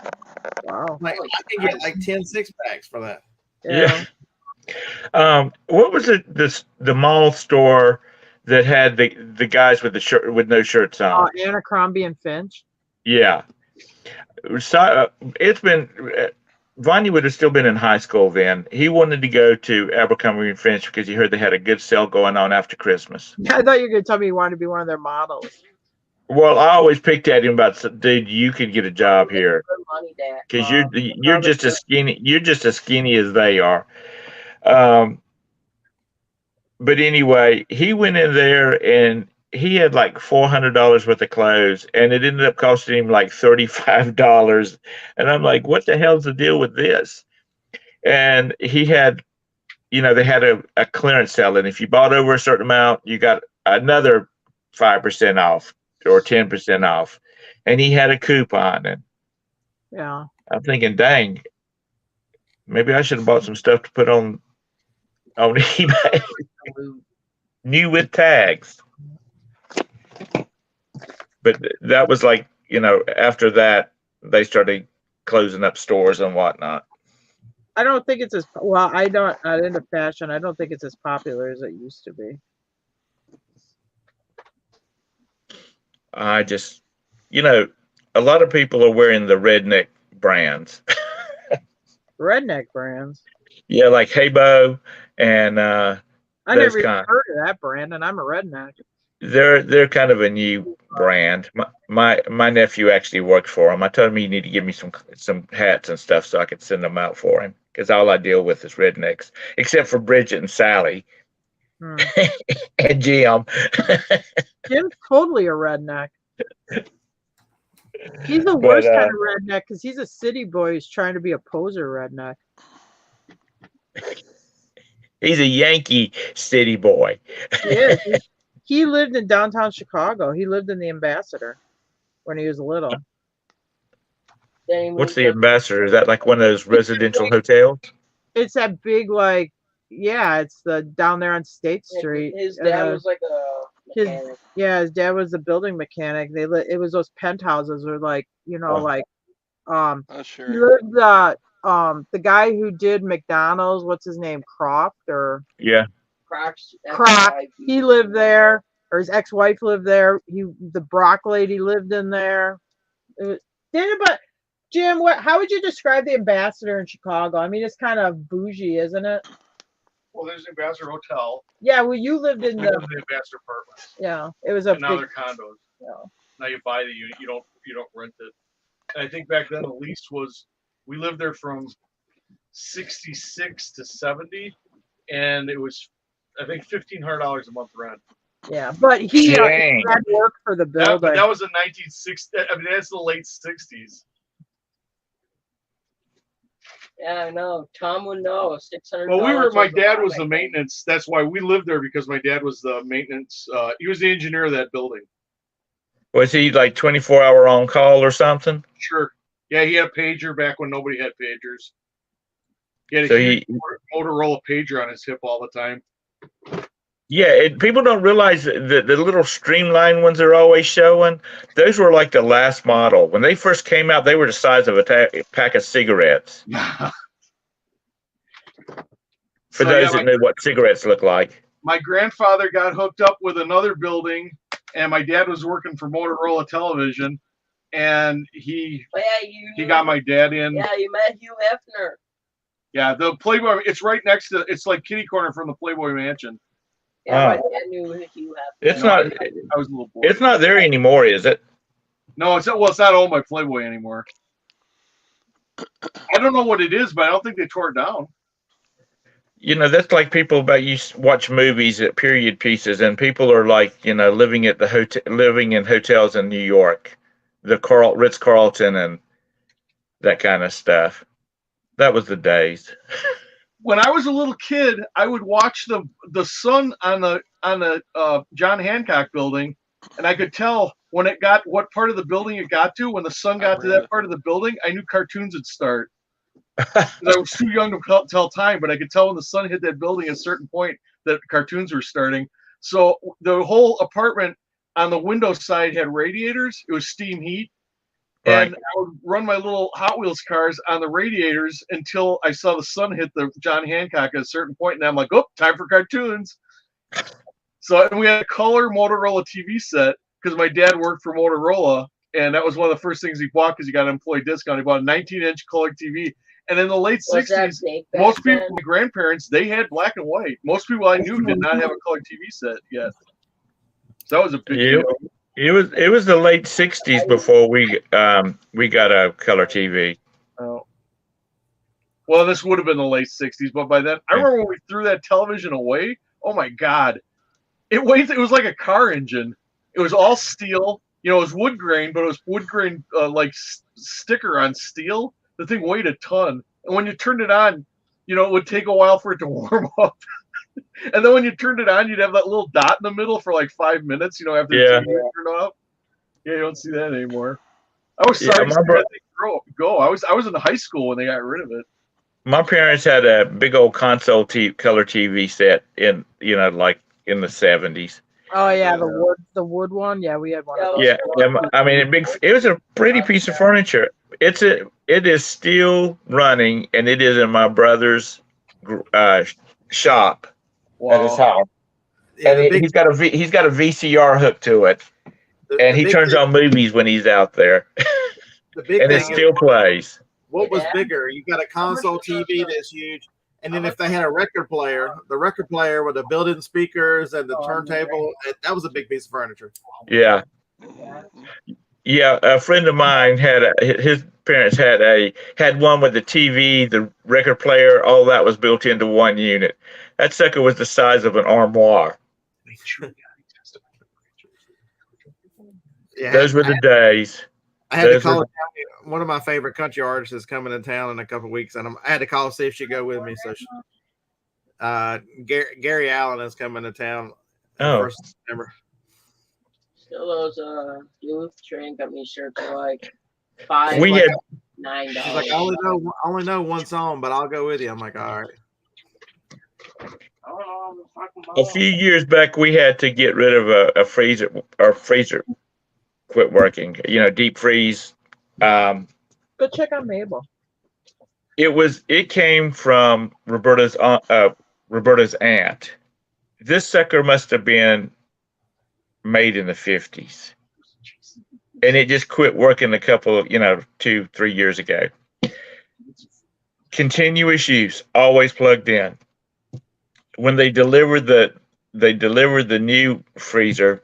wow. I can get like 10 6-packs for that. Yeah. What was it? The mall store that had the guys with the shirt with no shirts on. Abercrombie and Finch. Yeah. So, it's been. Vonnie would have still been in high school then. He wanted to go to Abercrombie and Finch because he heard they had a good sale going on after Christmas. I thought you were going to tell me you wanted to be one of their models. Well, I always picked at him about, dude, you could get a job here Good money, Dad. because you're just as skinny as they are. But anyway, he went in there and he had like $400 worth of clothes, and it ended up costing him like $35. And I'm like, what the hell's the deal with this? And he had, they had a clearance sale, and if you bought over a certain amount, you got another 5% off or 10% off. And he had a coupon, and yeah, I'm thinking, dang, maybe I should have bought some stuff to put on eBay. New with tags. But that was like, after that, they started closing up stores and whatnot. I don't think it's as well. I'm into fashion. I don't think it's as popular as it used to be. I just, a lot of people are wearing the redneck brands. Redneck brands? Yeah, like Habo and I never even heard of that brand, and I'm a redneck. They're kind of a new brand. My nephew actually worked for him. I told him he need to give me some hats and stuff so I could send them out for him, because all I deal with is rednecks, except for Bridget and Sally and Jim. Jim's totally a redneck. He's the worst kind of redneck because he's a city boy who's trying to be a poser redneck. He's a Yankee city boy. He is. He lived in downtown Chicago. He lived in the Ambassador when he was little. What's the Ambassador? Is that like one of those residential hotels? It's that big, it's the down there on State Street. His dad was like a mechanic. His dad was a building mechanic. It was those penthouses were He lived the guy who did McDonald's, what's his name? Croft or Croft. He lived there, or his ex-wife lived there. The Brock lady lived in there. Jim, how would you describe the Ambassador in Chicago? I mean, it's kind of bougie, isn't it? Well, there's the Ambassador Hotel. Yeah, well, you lived in the Ambassador apartments. Yeah, it was a now they're condos. Yeah. Now you buy the unit. You don't rent it. And I think back then the lease was, we lived there from 66 to 70, and it was, I think, $1,500 a month rent. Yeah, but he had work for the building. That was in 1960. I mean, that's the late 60s. Yeah, I know. Tom would know. $600. Well, my dad was the maintenance. That's why we lived there, because my dad was the maintenance. He was the engineer of that building. Was he like 24-hour on call or something? Sure. Yeah, he had a pager back when nobody had pagers. He had a Motorola pager on his hip all the time. Yeah, people don't realize that the little streamlined ones they're always showing, those were like the last model. When they first came out, they were the size of a pack of cigarettes. For those that know what cigarettes look like. My grandfather got hooked up with another building, and my dad was working for Motorola Television, and he got my dad in. Yeah, you met Hugh Hefner. Yeah, the Playboy, it's right next to, it's like kitty corner from the Playboy Mansion. Yeah, my dad knew Hugh Hefner. It's I was a little boy. It's not there anymore, is it? No, it's not owned by Playboy anymore. I don't know what it is, but I don't think they tore it down. That's like people you watch movies at period pieces, and people are like, living at living in hotels in New York, the Ritz-Carlton and that kind of stuff. That was the days. When I was a little kid, I would watch the sun on the John Hancock building, and I could tell when it got what part of the building it got to. When the sun got to that part of the building, I knew cartoons would start. I was too young to tell time, but I could tell when the sun hit that building at a certain point that cartoons were starting. So the whole apartment on the window side had radiators. It was steam heat. Right. And I would run my little Hot Wheels cars on the radiators until I saw the sun hit the John Hancock at a certain point, and I'm like, oh, time for cartoons. So and we had a color Motorola TV set because my dad worked for Motorola, and that was one of the first things he bought because he got an employee discount. He bought a 19-inch color TV. And in the late Was that 60s, big back most people, then? my grandparents, they had black and white. Most people I knew did not have a color TV set yet. So that was a big Yeah. deal. It was the late '60s before we got a color TV. Oh. Well, this would have been the late 60s, but by then, I remember when we threw that television away. Oh my God. It was like a car engine. It was all steel. You know, it was wood grain, but it was wood grain like sticker on steel. The thing weighed a ton. And when you turned it on, you know, it would take a while for it to warm up. And then when you turned it on, you'd have that little dot in the middle for like 5 minutes, you know, after the TV turned off. Yeah, you don't see that anymore. I was sorry to see that thing go. I was in high school when they got rid of it. My parents had a big old console color TV set in, you know, like in the '70s. Oh yeah, the wood one. Yeah, we had one of those. Yeah, I mean, it was a pretty piece of furniture. It is still running, and it is in my brother's shop at his house. Yeah, And he's got a VCR hook to it, and he turns on movies when he's out there, The big and thing it still plays. What was bigger? You got a console TV that's huge, and then if they had a record player, the record player with the built-in speakers and the turntable, that was a big piece of furniture. Yeah. Yeah, a friend of mine his parents had one with the TV, the record player, all that was built into one unit. That sucker was the size of an armoire. Yeah, Those were the days. I had to call one of my favorite country artists is coming to town in a couple of weeks, and I had to call to see if she'd go with me. So, Gary Allen is coming to town. Oh, 1st of September. Still those Duluth Trading Company shirts are like $5, we had $9. She's like, I only know one song, but I'll go with you. I'm like, all right. a few years back we had to get rid of a freezer. Our freezer quit working. You know, deep freeze. Go check on Mabel. It came from Roberta's aunt. This sucker must have been made in the 50s, and it just quit working a couple of 2-3 years ago. Continuous use, always plugged in. When they delivered the new freezer,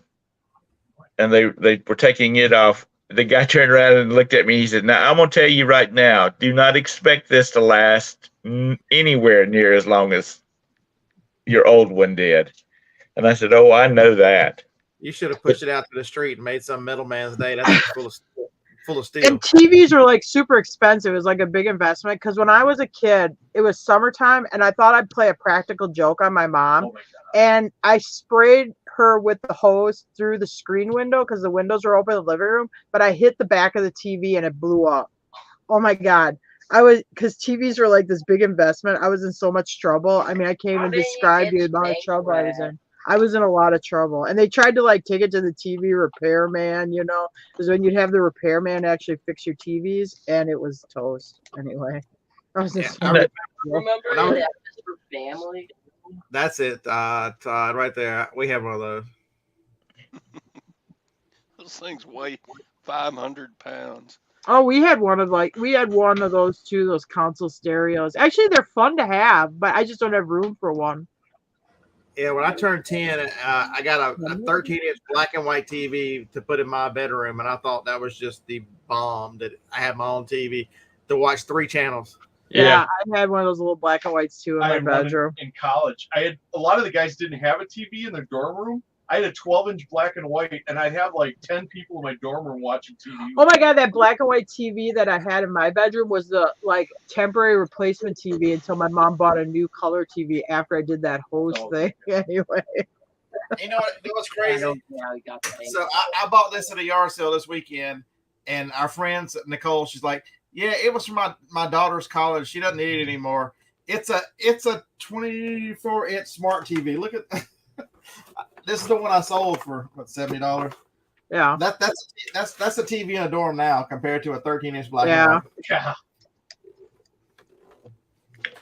and they were taking it off, the guy turned around and looked at me. He said, "Now I'm gonna tell you right now, do not expect this to last anywhere near as long as your old one did." And I said, "Oh, I know that." You should have pushed it out to the street and made some middleman's day. That's full of steel. And TVs are like super expensive. It was like a big investment because when I was a kid, it was summertime, and I thought I'd play a practical joke on my mom, and I sprayed her with the hose through the screen window because the windows were open in the living room, but I hit the back of the TV and it blew up. Oh my God. Because TVs were like this big investment. I was in so much trouble. I mean, I can't even describe the amount of trouble I was in. I was in a lot of trouble. And they tried to like take it to the TV repairman, because when you'd have the repairman actually fix your TVs, and it was toast anyway. I was just Remember that for family? That's it, Todd, right there. We have one of those. Those things weigh 500 pounds. Oh, we had one of those too, those console stereos. Actually, they're fun to have, but I just don't have room for one. Yeah, when I turned 10, I got a 13-inch black and white TV to put in my bedroom, and I thought that was just the bomb that I had my own TV to watch 3 channels. Yeah, I had one of those little black and whites too in my bedroom. In college, a lot of the guys didn't have a TV in their dorm room. I had a 12-inch black and white, and I'd have like 10 people in my dorm room watching TV. Oh my God, that black and white TV that I had in my bedroom was the like temporary replacement TV until my mom bought a new color TV after I did that host thing. Anyway. You know what's crazy? So I bought this at a yard sale this weekend, and our friend Nicole, she's like, "Yeah, it was from my daughter's college. She doesn't need it anymore. It's a 24-inch smart TV. Look at this is the one I sold for $70. Yeah. That's the TV in a dorm now compared to a 13-inch black Yeah. and white. Yeah.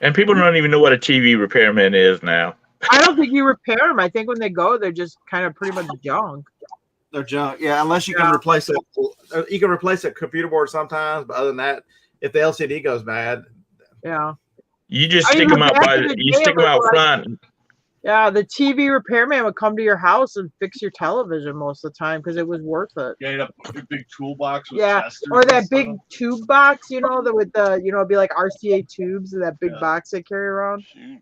And people don't even know what a TV repairman is now. I don't think you repair them. I think when they go, they're just kind of pretty much junk. They're junk. Yeah, unless you can replace it. You can replace a computer board sometimes, but other than that, if the LCD goes bad, Yeah. You just I stick mean, them out back by in the, the you day, stick it them out was like- front. Yeah, the TV repairman would come to your house and fix your television most of the time because it was worth it. Yeah, you had a big toolbox with Yeah, testers or and that stuff. big tube box, you know, that with the, you know, it'd be like RCA tubes and that big Yeah. box they carry around. Shoot.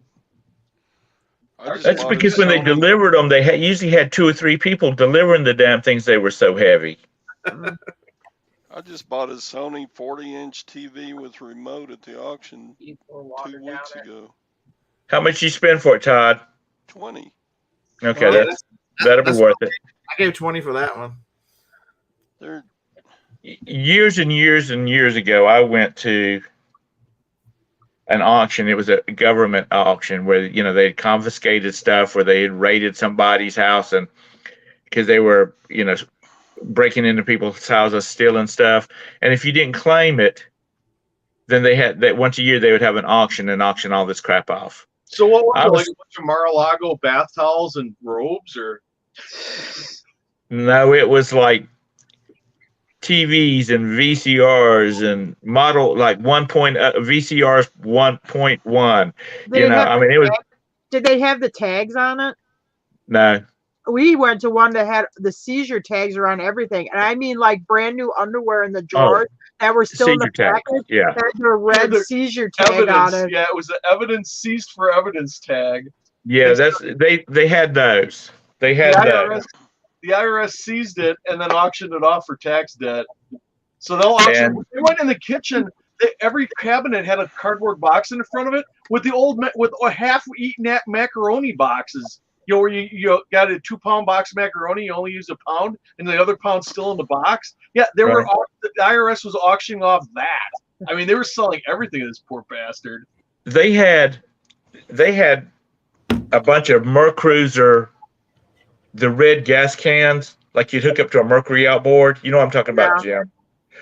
I just That's bought a because when they Sony- delivered them, they usually had 2 or 3 people delivering the damn things. They were so heavy. I just bought a Sony 40-inch TV with remote at the auction You pour 2 water down weeks there. ago. How much you spend for it, Todd? 20. Okay, Well, that'll be that's worth it. I gave 20 for that one. They're Years and years and years ago, I went to an auction. It was a government auction where, you know, they had confiscated stuff, where they had raided somebody's house, and because they were, you know, breaking into people's houses, stealing stuff. And if you didn't claim it, then they had that once a year they would have an auction and auction all this crap off. So what was I it, was- like a bunch of Mar-a-Lago bath towels and robes, or No, it was like TVs and VCRs and model like VCRs 1.1. Did You it know, have I the mean, it was Did they have the tags on it? no. We went to one that had the seizure tags around everything, and I mean like brand new underwear in the Oh, drawers that were still in the seizure tag. package. Yeah. Had the red the seizure tag on evidence? it. Yeah, it was the evidence seized for evidence tag. Yeah, they had those. They had The those. IRS, the IRS seized it and then auctioned it off for tax debt. So they'll auction. And- They went in the kitchen. Every cabinet had a cardboard box in the front of it with the old with half-eaten macaroni boxes. You know, where you got a 2-pound box of macaroni, you only use a pound, and the other pound's still in the box. Yeah, they were. Right. The IRS was auctioning off that. I mean, they were selling everything to this poor bastard. They had a bunch of Mercruiser, the red gas cans, like you'd hook up to a Mercury outboard. You know what I'm talking about, Jim?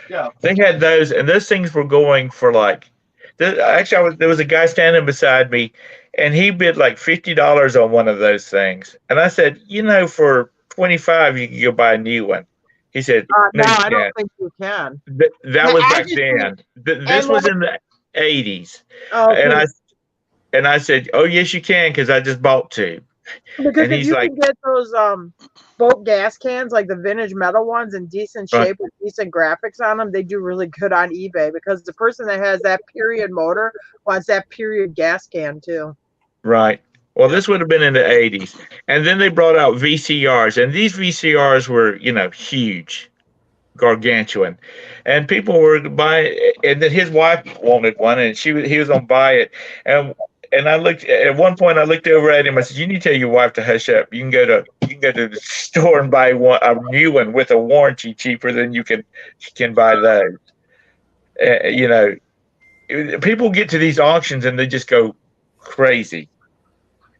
Yeah. They had those, and those things were going for like. Actually, there was a guy standing beside me, and he bid like $50 on one of those things. And I said, you know, for $25 you can go buy a new one. He said, No, no, you I don't can't. think you can. That was I back just then. This and was like- in the 80s. Oh, And I said, oh yes you can, because I just bought 2. because and if he's you like- can get those boat gas cans, like the vintage metal ones, in decent Right. shape with decent graphics on them, they do really good on eBay because the person that has that period motor wants that period gas can too. Right. Well, this would have been in the 80s. And then they brought out VCRs, and these VCRs were, you know, huge, gargantuan. And people were buying, and then his wife wanted one, and he was going to buy it. And I looked at one point. I looked over at him. I said, "You need to tell your wife to hush up. You can go to the store and buy a new one with a warranty cheaper than you can buy those." You know, people get to these auctions and they just go crazy.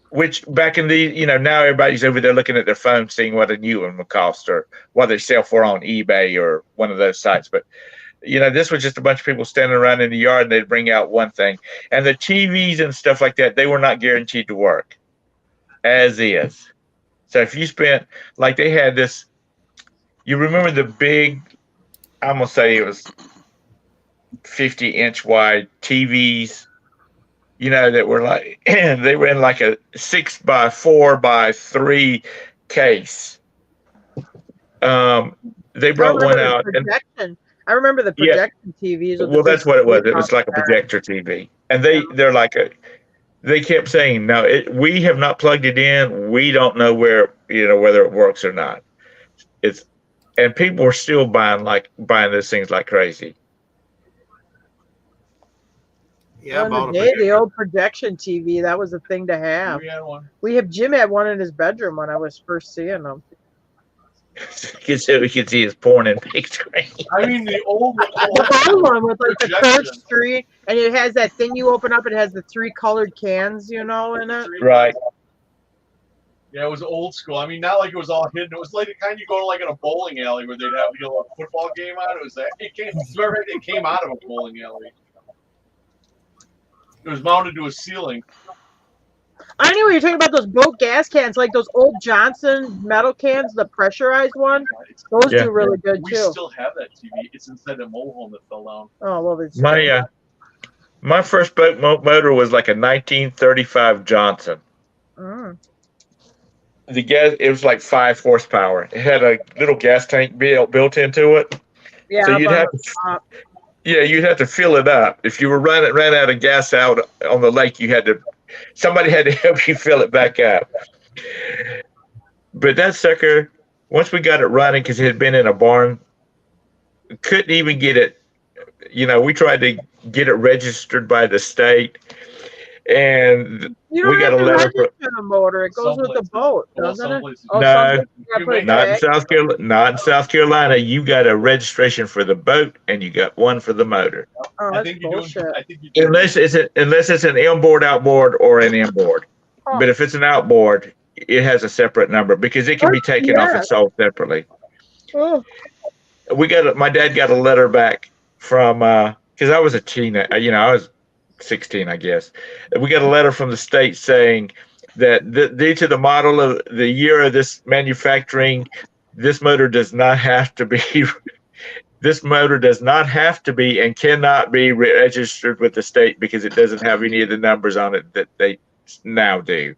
Which back in the, you know, now everybody's over there looking at their phone, seeing what a new one would cost, or what they sell for on eBay or one of those sites. But you know, this was just a bunch of people standing around in the yard, and they'd bring out one thing. And the TVs and stuff like that, they were not guaranteed to work, as is. So if you spent, like they had this, you remember the big, I'm going to say it was 50-inch wide TVs, you know, that were like, they were in like a 6x4x3 case. They brought one out. And, I remember the Yeah. projection TVs. with the well, that's big what it was. It screen was like a on there. projector TV, and they're like they kept saying, "No, we have not plugged it in. We don't know whether it works or not." And people were still buying those things like crazy. Yeah, I Well, bought in the a day, the projector. old projection TV, that was the thing to have. We had one. Jim had one in his bedroom when I was first seeing them. So we could see his porn in big screen. I mean, the old The old one with like the projection. curved tree, and it has that thing you open up. It has the 3 colored cans, you know, in it. Right. Yeah, it was old school. I mean, not like it was all hidden. It was like the kind you go to like in a bowling alley where they'd have a football game on. It was that. It came out of a bowling alley. It was mounted to a ceiling. I knew you were talking about those boat gas cans, like those old Johnson metal cans, the pressurized one. Those do really good We too. still have that TV. It's inside a mobile home that fell down. Oh well, it's My first boat motor was like a 1935 Johnson. Mm. The gas, it was like 5 horsepower. It had a little gas tank built into it. Yeah, So you'd have to fill it up. If you ran out of gas out on the lake, somebody had to help you fill it back up. But that sucker, once we got it running, because it had been in a barn, couldn't even get it. We tried to get it registered by the state, and you don't we got have a to letter register the motor. It goes with the boat, doesn't it? Oh, No, not in tag. South Carolina. Not in South Carolina. You got a registration for the boat, and you got one for the motor. Oh, that's bullshit. Unless it's an inboard, outboard, or an inboard. Oh. But if it's an outboard, it has a separate number because it can be taken off and sold separately. Oh. My dad got a letter back from because I was a teenager. I was 16, I guess. We got a letter from the state saying that due to the model of the year of this manufacturing, this motor does not have to be. This motor does not have to be and cannot be registered with the state because it doesn't have any of the numbers on it that they now do.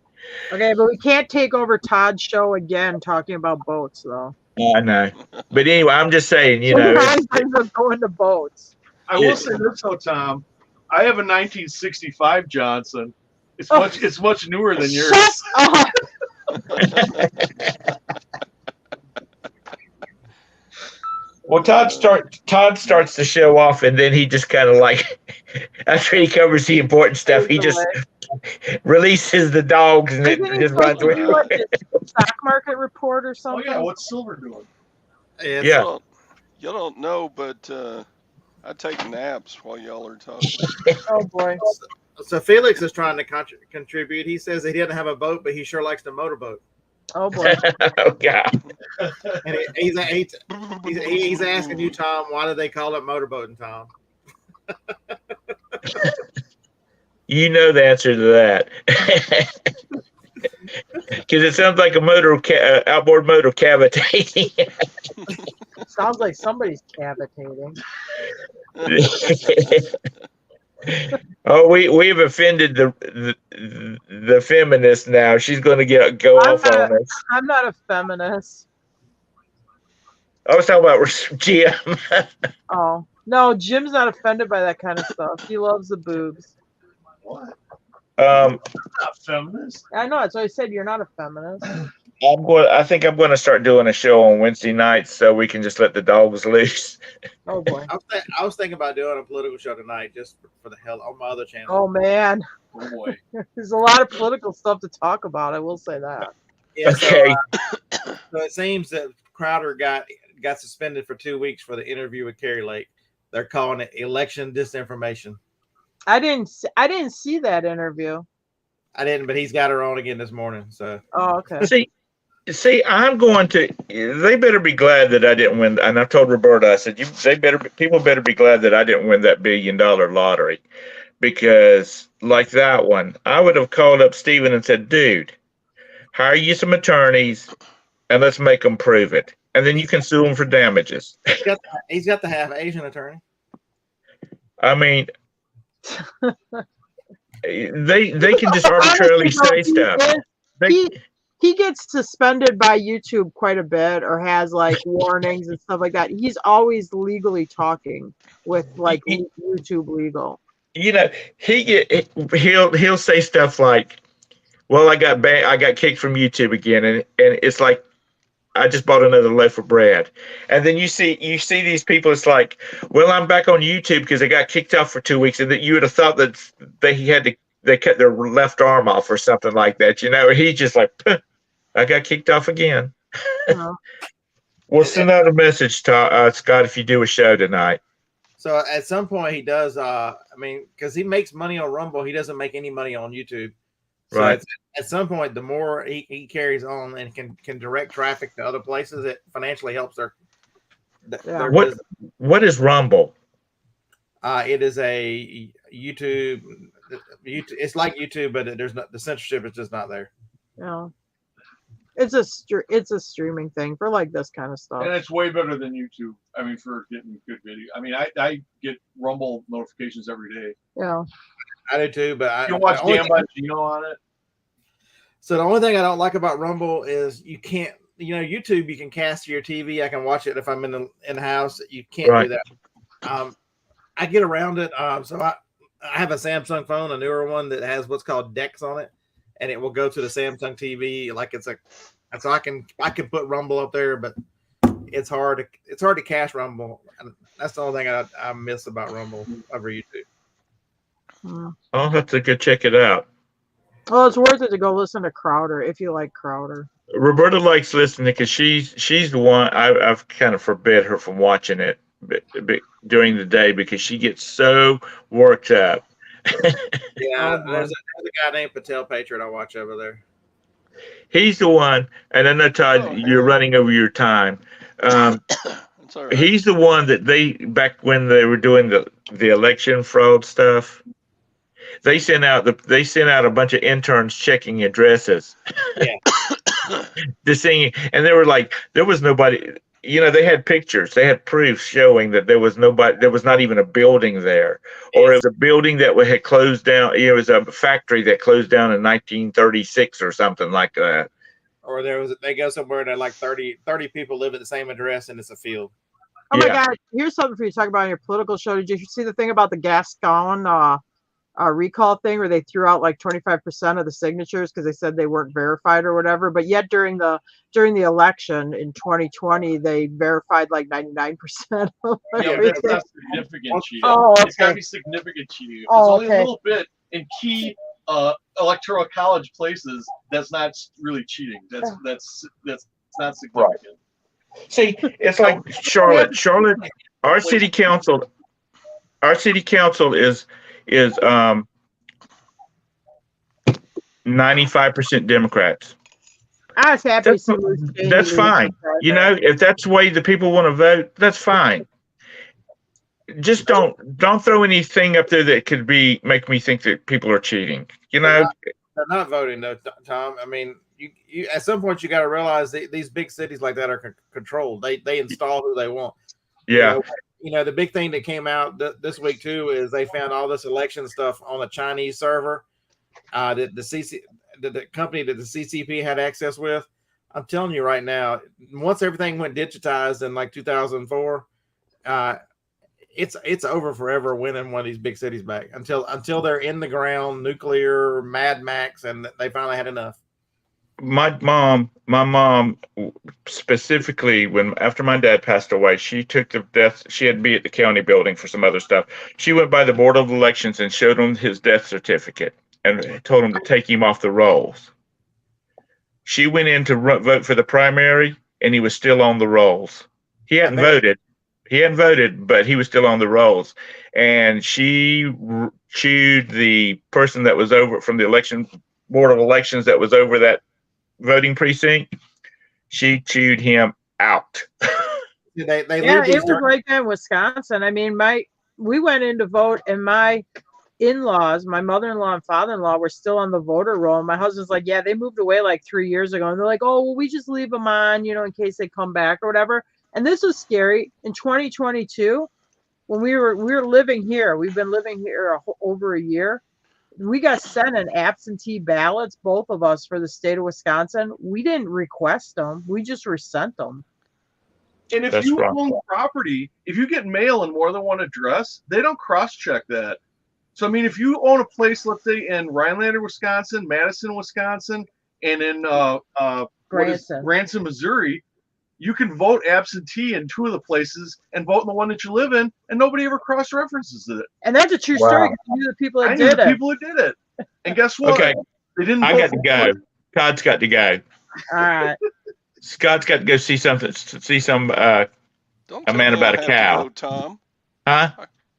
Okay, but we can't take over Todd's show again talking about boats, though. I know. But anyway, I'm just saying, Sometimes things going to boats. I will say this though, Tom. I have a 1965 Johnson. It's much newer than yours. Shut up. Well, Todd starts the show off, and then he just kind of like, after he covers the important stuff, he just releases the dogs and it just runs away. Stock market report or something? Oh yeah, what's Silver doing? Yeah. You don't know, but I take naps while y'all are talking. Oh boy. So Felix is trying to contribute. He says he didn't have a boat, but he sure likes to motorboat. Oh boy. Oh God. And he's asking you, Tom, why do they call it motorboating, Tom? You know the answer to that. Because it sounds like a outboard motor cavitating. Sounds like somebody's cavitating. Oh, we've offended the feminist now. She's going to go off on us. I'm not a feminist. I was talking about Jim. Oh no, Jim's not offended by that kind of stuff. He loves the boobs. What? I'm not feminist. I know. That's why I said you're not a feminist. I think I'm going to start doing a show on Wednesday nights so we can just let the dogs loose. Oh boy. I was thinking about doing a political show tonight just for the hell on my other channel. Oh man. Oh boy. There's a lot of political stuff to talk about. I will say that. Yeah, okay. So it seems that Crowder got suspended for 2 weeks for the interview with Carrie Lake. They're calling it election disinformation. I didn't see that interview. I didn't, but he's got her on again this morning. So. Oh, okay. See, I'm going to. They better be glad that I didn't win. And I told Roberta, I said, people better be glad that I didn't win that $1 billion lottery, because like that one, I would have called up Steven and said, dude, hire you some attorneys and let's make them prove it, and then you can sue them for damages. He's got the half Asian attorney. I mean, they can just arbitrarily say stuff. He gets suspended by YouTube quite a bit, or has like warnings and stuff like that. He's always legally talking with like YouTube legal. He'll say stuff like, "Well, I got kicked from YouTube again," and it's like, I just bought another loaf of bread. And then you see these people. It's like, well, I'm back on YouTube because I got kicked off for 2 weeks, and that you would have thought that they cut their left arm off or something like that. He's just like, I got kicked off again. Uh-huh. We'll send out a message to Scott if you do a show tonight. So at some point he does. Because he makes money on Rumble, he doesn't make any money on YouTube. So Right. at some point, the more he carries on and can direct traffic to other places, it financially helps their What business. What is Rumble? It is a YouTube. It's like YouTube, but there's not the censorship is just not there. Yeah. It's a streaming thing for like this kind of stuff. And it's way better than YouTube. I mean, for getting good video. I mean, I get Rumble notifications every day. Yeah. I do too, but You can watch Dan Bongino on it. So the only thing I don't like about Rumble is you can't, YouTube you can cast to your TV. I can watch it if I'm in the house. You can't do that. I get around it. So I have a Samsung phone, a newer one that has what's called DeX on it, and it will go to the Samsung TV like it's so I can put Rumble up there, but it's hard to cache Rumble. That's the only thing I miss about Rumble over YouTube. I'll have to go check it out. Well, it's worth it to go listen to Crowder if you like Crowder. Roberta likes listening because she's the one I've kind of forbid her from watching it during the day because she gets so worked up. Yeah, there's a guy named Patel Patriot I watch over there. He's the one, and I know Todd, you're running over your time. That's all right. He's the one that back when they were doing the election fraud stuff, they sent out a bunch of interns checking addresses. Yeah. To see, and they were like, there was nobody. They had pictures, they had proof showing that there was nobody, there was not even a building there, or it was a building that had closed down. It was a factory that closed down in 1936 or something like that. Or they go somewhere that like 30 people live at the same address and it's a field. Oh my God! Here's something for you to talk about on your political show. Did you see the thing about the Gascon recall thing where they threw out like 25% of the signatures because they said they weren't verified or whatever? But yet during the election in 2020, they verified like 99% of everything. That's not significant cheating. Oh, okay. It's got to be significant cheating. Oh, It's only a little bit in key electoral college places. That's not really cheating. That's not significant. See, it's like Charlotte. Our city council is 95% Democrats. I was happy to see That's fine. If that's the way the people want to vote, that's fine. Just don't throw anything up there that could make me think that people are cheating. They're not voting though, Tom. I mean, you at some point you got to realize these big cities like that are controlled. They install who they want. Yeah. The big thing that came out this week too is they found all this election stuff on a Chinese server that the company that the CCP had access with. I'm telling you right now, once everything went digitized in like 2004, it's over forever winning one of these big cities back until they're in the ground, nuclear, Mad Max, and they finally had enough. My mom specifically, after my dad passed away, she took the death. She had to be at the county building for some other stuff. She went by the Board of Elections and showed them his death certificate and told him to take him off the rolls. She went in to vote for the primary, and he was still on the rolls. He hadn't voted. But he was still on the rolls. And she chewed the person that was over from the Board of Elections that was over that voting precinct. She chewed him out. It was like that in Wisconsin. I mean, we went in to vote, and my in-laws, my mother-in-law and father-in-law, were still on the voter roll. And my husband's like, yeah, they moved away like 3 years ago. And they're like, oh, well, we just leave them on, in case they come back or whatever. And this was scary. In 2022, when we were living here, we've been living here over a year. We got sent an absentee ballots, both of us, for the state of Wisconsin. We didn't request them. We just were sent them. And if you own property, if you get mail in more than one address, they don't cross-check that. So, I mean, if you own a place, let's say in Rhinelander, Wisconsin, Madison, Wisconsin, and in Branson, Missouri, you can vote absentee in 2 of the places and vote in the one that you live in, and nobody ever cross-references it. And that's a true story. Because I knew the people that did it. People who did it. And guess what? Okay. They didn't. I got to go. Todd's got to go. All right. Scott's got to go see something. See some a man about a cow. Go, Tom. Huh?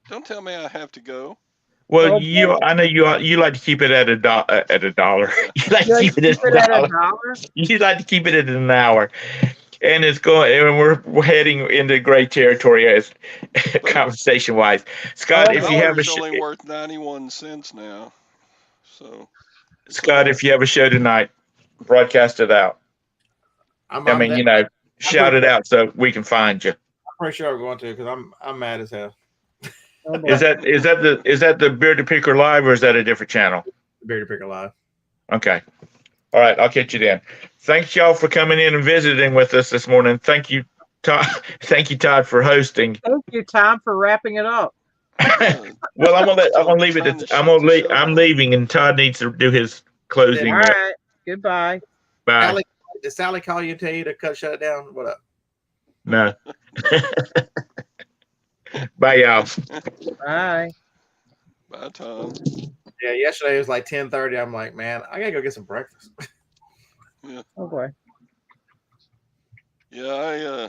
Don't tell me I have to go. Well, boy. I know you like to keep it at a dollar. You like You to like keep to it keep at it a at a dollar. dollar? You like to keep it at an hour, and we're heading into great territory as conversation wise. Scott, Oh The if you boy. have a dollar's only worth 91 cents now, so it's a Scott, lot. if you have a show tonight, broadcast it out. I'm I I'm, mean, de- I'm shout pretty it out so we can find you. pretty sure I'm going to because I'm mad as hell. Oh boy. Is that the Bearded Picker Live or is that a different channel? Bearded Picker Live. Okay. All right, I'll catch you then. Thanks y'all for coming in and visiting with us this morning. Thank you, Todd. Thank you, Todd, for hosting. Thank you, Tom, for wrapping it up. Yeah, Well, I'm till gonna leave it. time to I'm shut the show I'm down. leaving, and Todd needs to do his Did, All closing. right. Goodbye. Bye. Sally, did Sally call you and tell you to shut it down? What up? No. Bye, y'all. Bye. Bye, Tom. Yeah, yesterday it was like 10:30. I'm like, man, I gotta go get some breakfast. Yeah, Oh boy. yeah.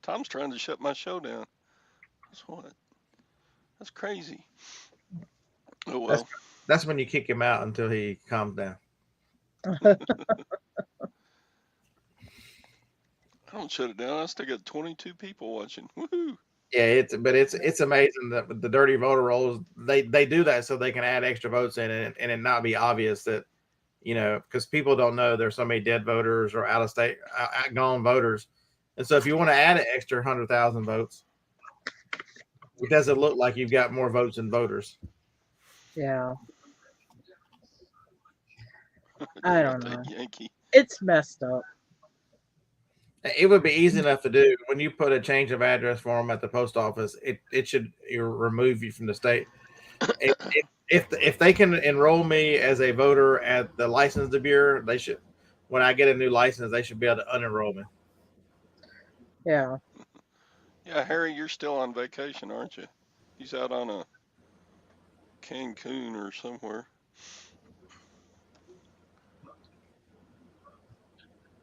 Tom's trying to shut my show down. That's what. That's crazy. Oh well. That's when you kick him out until he calms down. I don't shut it down. I still got 22 people watching. Woohoo! Yeah, it's amazing that with the dirty voter rolls they do that so they can add extra votes in it and it not be obvious that because people don't know there's so many dead voters or out of state outgone voters, and so if you want to add an extra 100,000 votes, it doesn't look like you've got more votes than voters. Yeah. I don't know. That Yankee. It's messed up. It would be easy enough to do when you put a change of address form at the post office. It should remove you from the state. If they can enroll me as a voter at the license bureau, they should. When I get a new license, they should be able to unenroll me. Yeah. Yeah, Harry, you're still on vacation, aren't you? He's out on a Cancun or somewhere.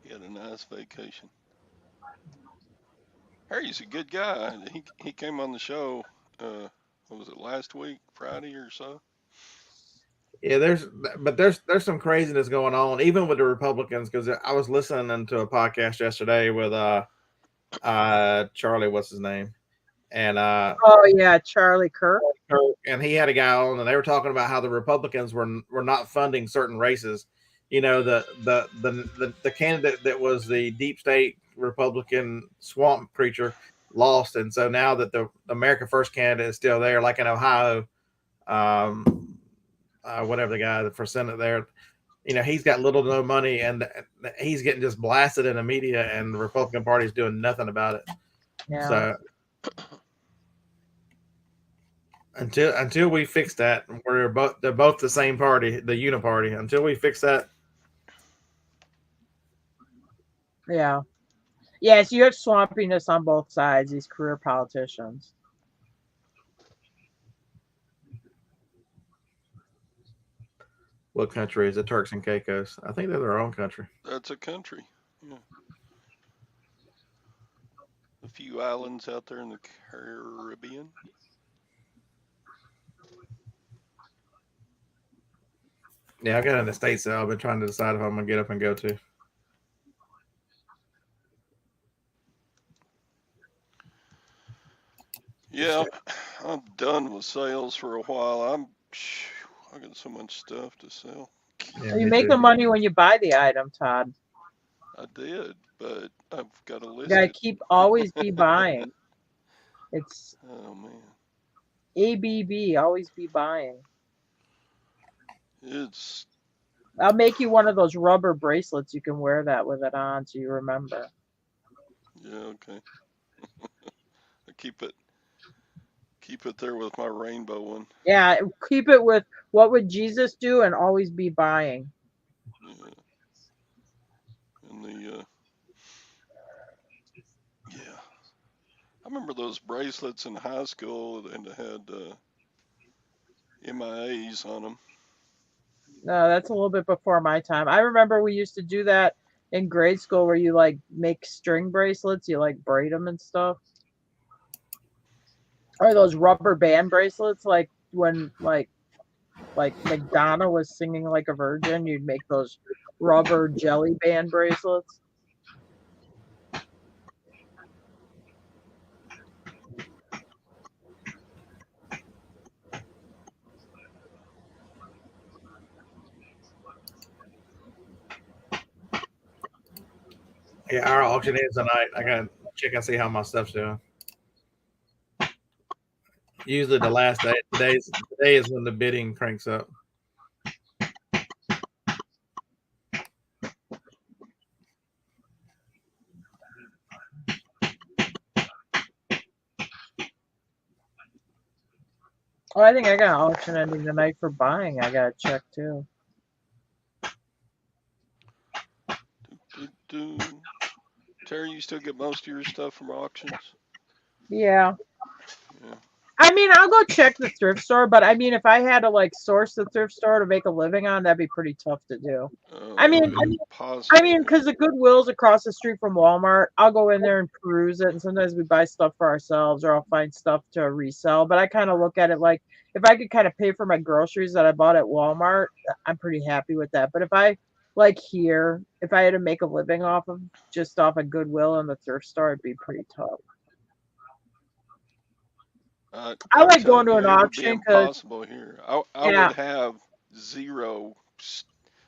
He had a nice vacation. Harry's a good guy. He came on the show. What was it, last week, Friday or so? Yeah, there's some craziness going on, even with the Republicans. Because I was listening to a podcast yesterday with Charlie, what's his name, and Oh yeah, Charlie Kirk. and he had a guy on, and they were talking about how the Republicans were not funding certain races. The candidate that was the deep state Republican swamp creature lost, and so now that the America First candidate is still there, like in Ohio, whatever the guy for Senate there, he's got little to no money, and he's getting just blasted in the media, and the Republican Party is doing nothing about it. Yeah. So until we fix that, they're both the same party, the Uniparty. Until we fix that, Yeah. Yes, you have swampiness on both sides, these career politicians. what country is it? Turks and Caicos. I think they're their own country. That's a country. Yeah. A few islands out there in the Caribbean. Yeah, I got in the States, so I've been trying to decide if I'm gonna get up and go to. Yeah, I'm done with sales for a while. I got so much stuff to sell. Yeah, You me make too. the money when you buy the item, Todd. I did, but I've got to You list gotta it. always be buying. It's Oh man, ABB, always be buying. it's I'll make you one of those rubber bracelets. You can wear that with it on, so you remember. yeah, okay. I keep it there with my rainbow one. Yeah, keep it with what would Jesus do, and always be buying. Yeah. And yeah, I remember those bracelets in high school and they had MIAs on them. No, that's a little bit before my time. I remember we used to do that in grade school, where you like make string bracelets, you like braid them and stuff. Or those rubber band bracelets, like when like Madonna was singing like a virgin, you'd make those rubber jelly band bracelets. Yeah, our auction is tonight. I gotta check and see how my stuff's doing. Usually the last day. Today is when the bidding cranks up. Oh, I think I got an auction ending tonight for buying. I gotta check too. Terry, you still get most of your stuff from auctions? Yeah. Yeah. I mean, I'll go check the thrift store, but I mean, if I had to like source the thrift store to make a living on, that'd be pretty tough to do. I That mean, would be I mean, impossible. because the Goodwill's across the street from Walmart, I'll go in there and peruse it, and sometimes we buy stuff for ourselves, or I'll find stuff to resell. But I kind of look at it like if I could kind of pay for my groceries that I bought at Walmart, I'm pretty happy with that. But if I like here, if I had to make a living off of just off of Goodwill and the thrift store, it'd be pretty tough. I I'm like going telling to you, an it would be auction because impossible here. I yeah, would have zero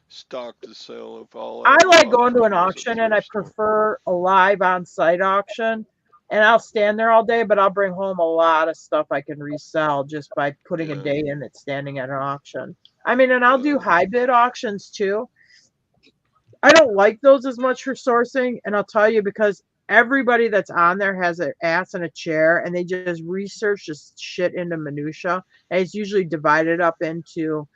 stock to sell if all I I ever like going bought to from an you was a auction and I thrift store. prefer a live on site auction. And I'll stand there all day, but I'll bring home a lot of stuff I can resell just by putting a Yeah, day in it standing at an auction. I mean, and I'll do but high bid auctions too. I don't like those as much for sourcing, and I'll tell you because everybody that's on there has an ass in a chair and they just research this shit into minutia. And it's usually divided up into,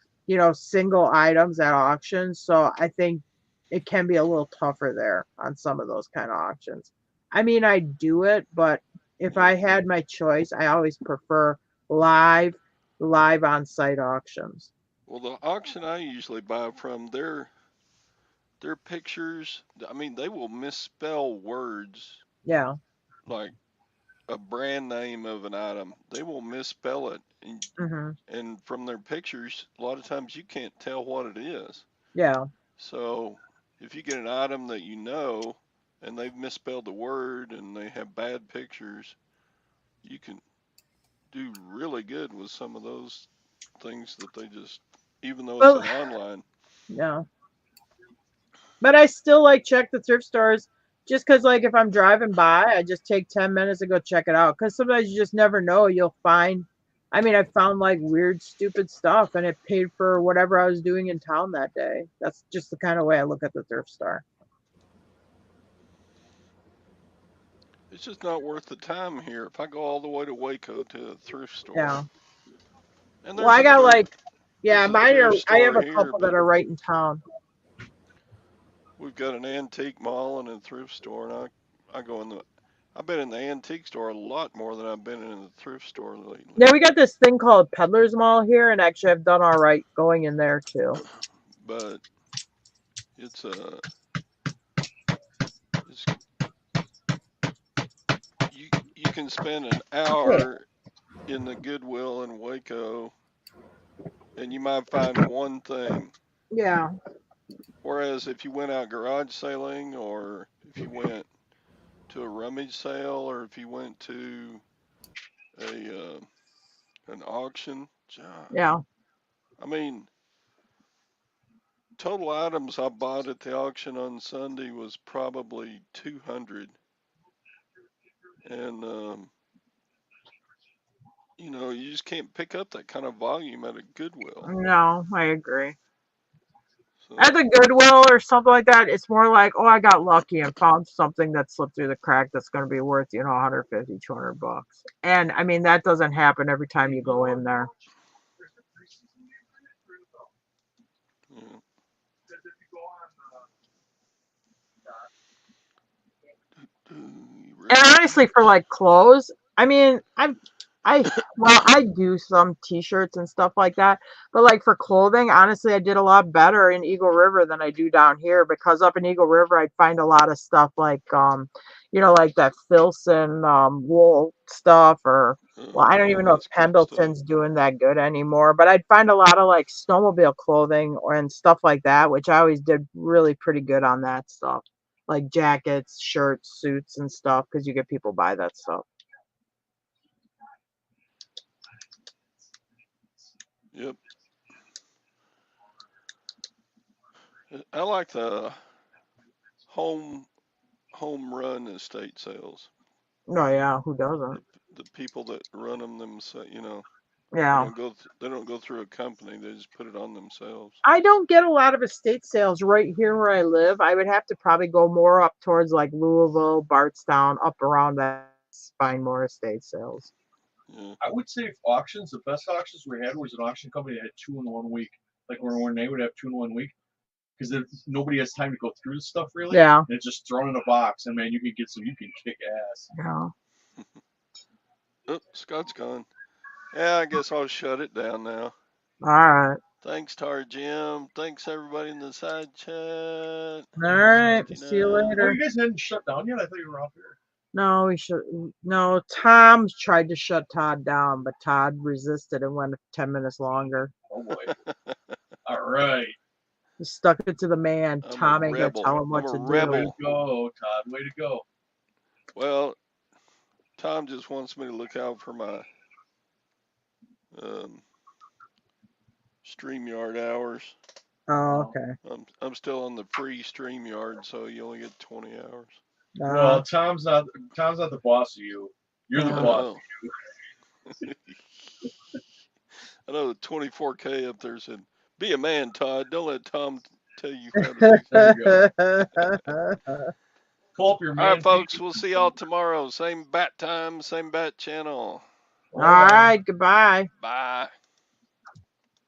single items at auctions. So I think it can be a little tougher there on some of those kind of auctions. I mean, I do it, but if yeah. I had my choice, I always prefer live, live on site auctions. Well, the auction I usually buy from, their pictures. I mean, they will misspell words Yeah. like a brand name of an item. They will misspell it, Hmm. and from their pictures, a lot of times you can't tell what it is. Yeah. So if you get an item that you know and they've misspelled the word and they have bad pictures, you can do really good with some of those things that they just, even though it's Well, an online. yeah. But I still like check the thrift stores just because, like, if I'm driving by, I just take 10 minutes to go check it out. Because sometimes you just never know. You'll find, I mean, I found like weird, stupid stuff and it paid for whatever I was doing in town that day. That's just the kind of way I look at the thrift store. It's just not worth the time here. If I go all the way to Waco to a thrift store, Yeah. and Well, I got like, yeah, there's a mine are, thrift I have store a here, couple that but are right in town. we've got an antique mall and a thrift store, and I go in the. I've been in the antique store a lot more than I've been in the thrift store lately. Yeah, we got this thing called Peddler's Mall here, and actually, I've done all right going in there too. But it's it's you can spend an hour in the Goodwill in Waco, and you might find one thing. Yeah. Whereas if you went out garage sailing, or if you went to a rummage sale, or if you went to a an auction, Yeah. I mean, total items I bought at the auction on Sunday was probably 200, and you just can't pick up that kind of volume at a Goodwill. No, I agree. So At the Goodwill or something like that, it's more like, oh, I got lucky and found something that slipped through the crack that's going to be worth, 150, 200 bucks. And I mean, that doesn't happen every time you go in there. yeah. And honestly, for like clothes, I mean, I do some t-shirts and stuff like that, but like for clothing, honestly, I did a lot better in Eagle River than I do down here because up in Eagle River, I'd find a lot of stuff like, you know, like that Filson wool stuff, or well, I don't even know if That's good stuff. Pendleton's doing that good anymore. But I'd find a lot of like snowmobile clothing and stuff like that, which I always did really pretty good on that stuff, like jackets, shirts, suits, and stuff, because you get people buy that stuff. Yep. I like the home run estate sales. Oh yeah, who doesn't? The people that run them themselves, you know, Yeah. they don't go through a company. They just put it on themselves. I don't get a lot of estate sales right here where I live. I would have to probably go more up towards like Louisville, Bartstown, up around that, find more estate sales. Yeah. I would say auctions, the best auctions we had was an auction company that had 2 in 1 week. Like when they would have 2 in 1 week, because nobody has time to go through the stuff really. Yeah. And it's just thrown in a box, and man, you can kick ass. Yeah. Oh, Scott's gone. Yeah, I guess I'll shut it down now. All right. Thanks, Tar Jim. Thanks, everybody in the side chat. All right. See you 69. Oh, later. you guys hadn't shut down yet? I thought you were off here. No, we should. No, Tom tried to shut Todd down, but Todd resisted and went 10 minutes longer. Oh boy. All right. He stuck it to the man. I'm Tom a ain't gonna rebel. tell him what I'm a to Way rebel. to go, Todd. Way to go. Well, Tom just wants me to look out for my StreamYard hours. do. Oh, okay. I'm still on the free StreamYard, so you only get 20 hours. Well, Tom's not the boss of you. You're the I boss. know. I know the 24K up there said, "Be a man, Todd. Don't let Tom tell you how to be." There you go. Pull up your man. All right, folks. We'll see y'all tomorrow. Same bat time, same bat channel. All right. Goodbye. Bye.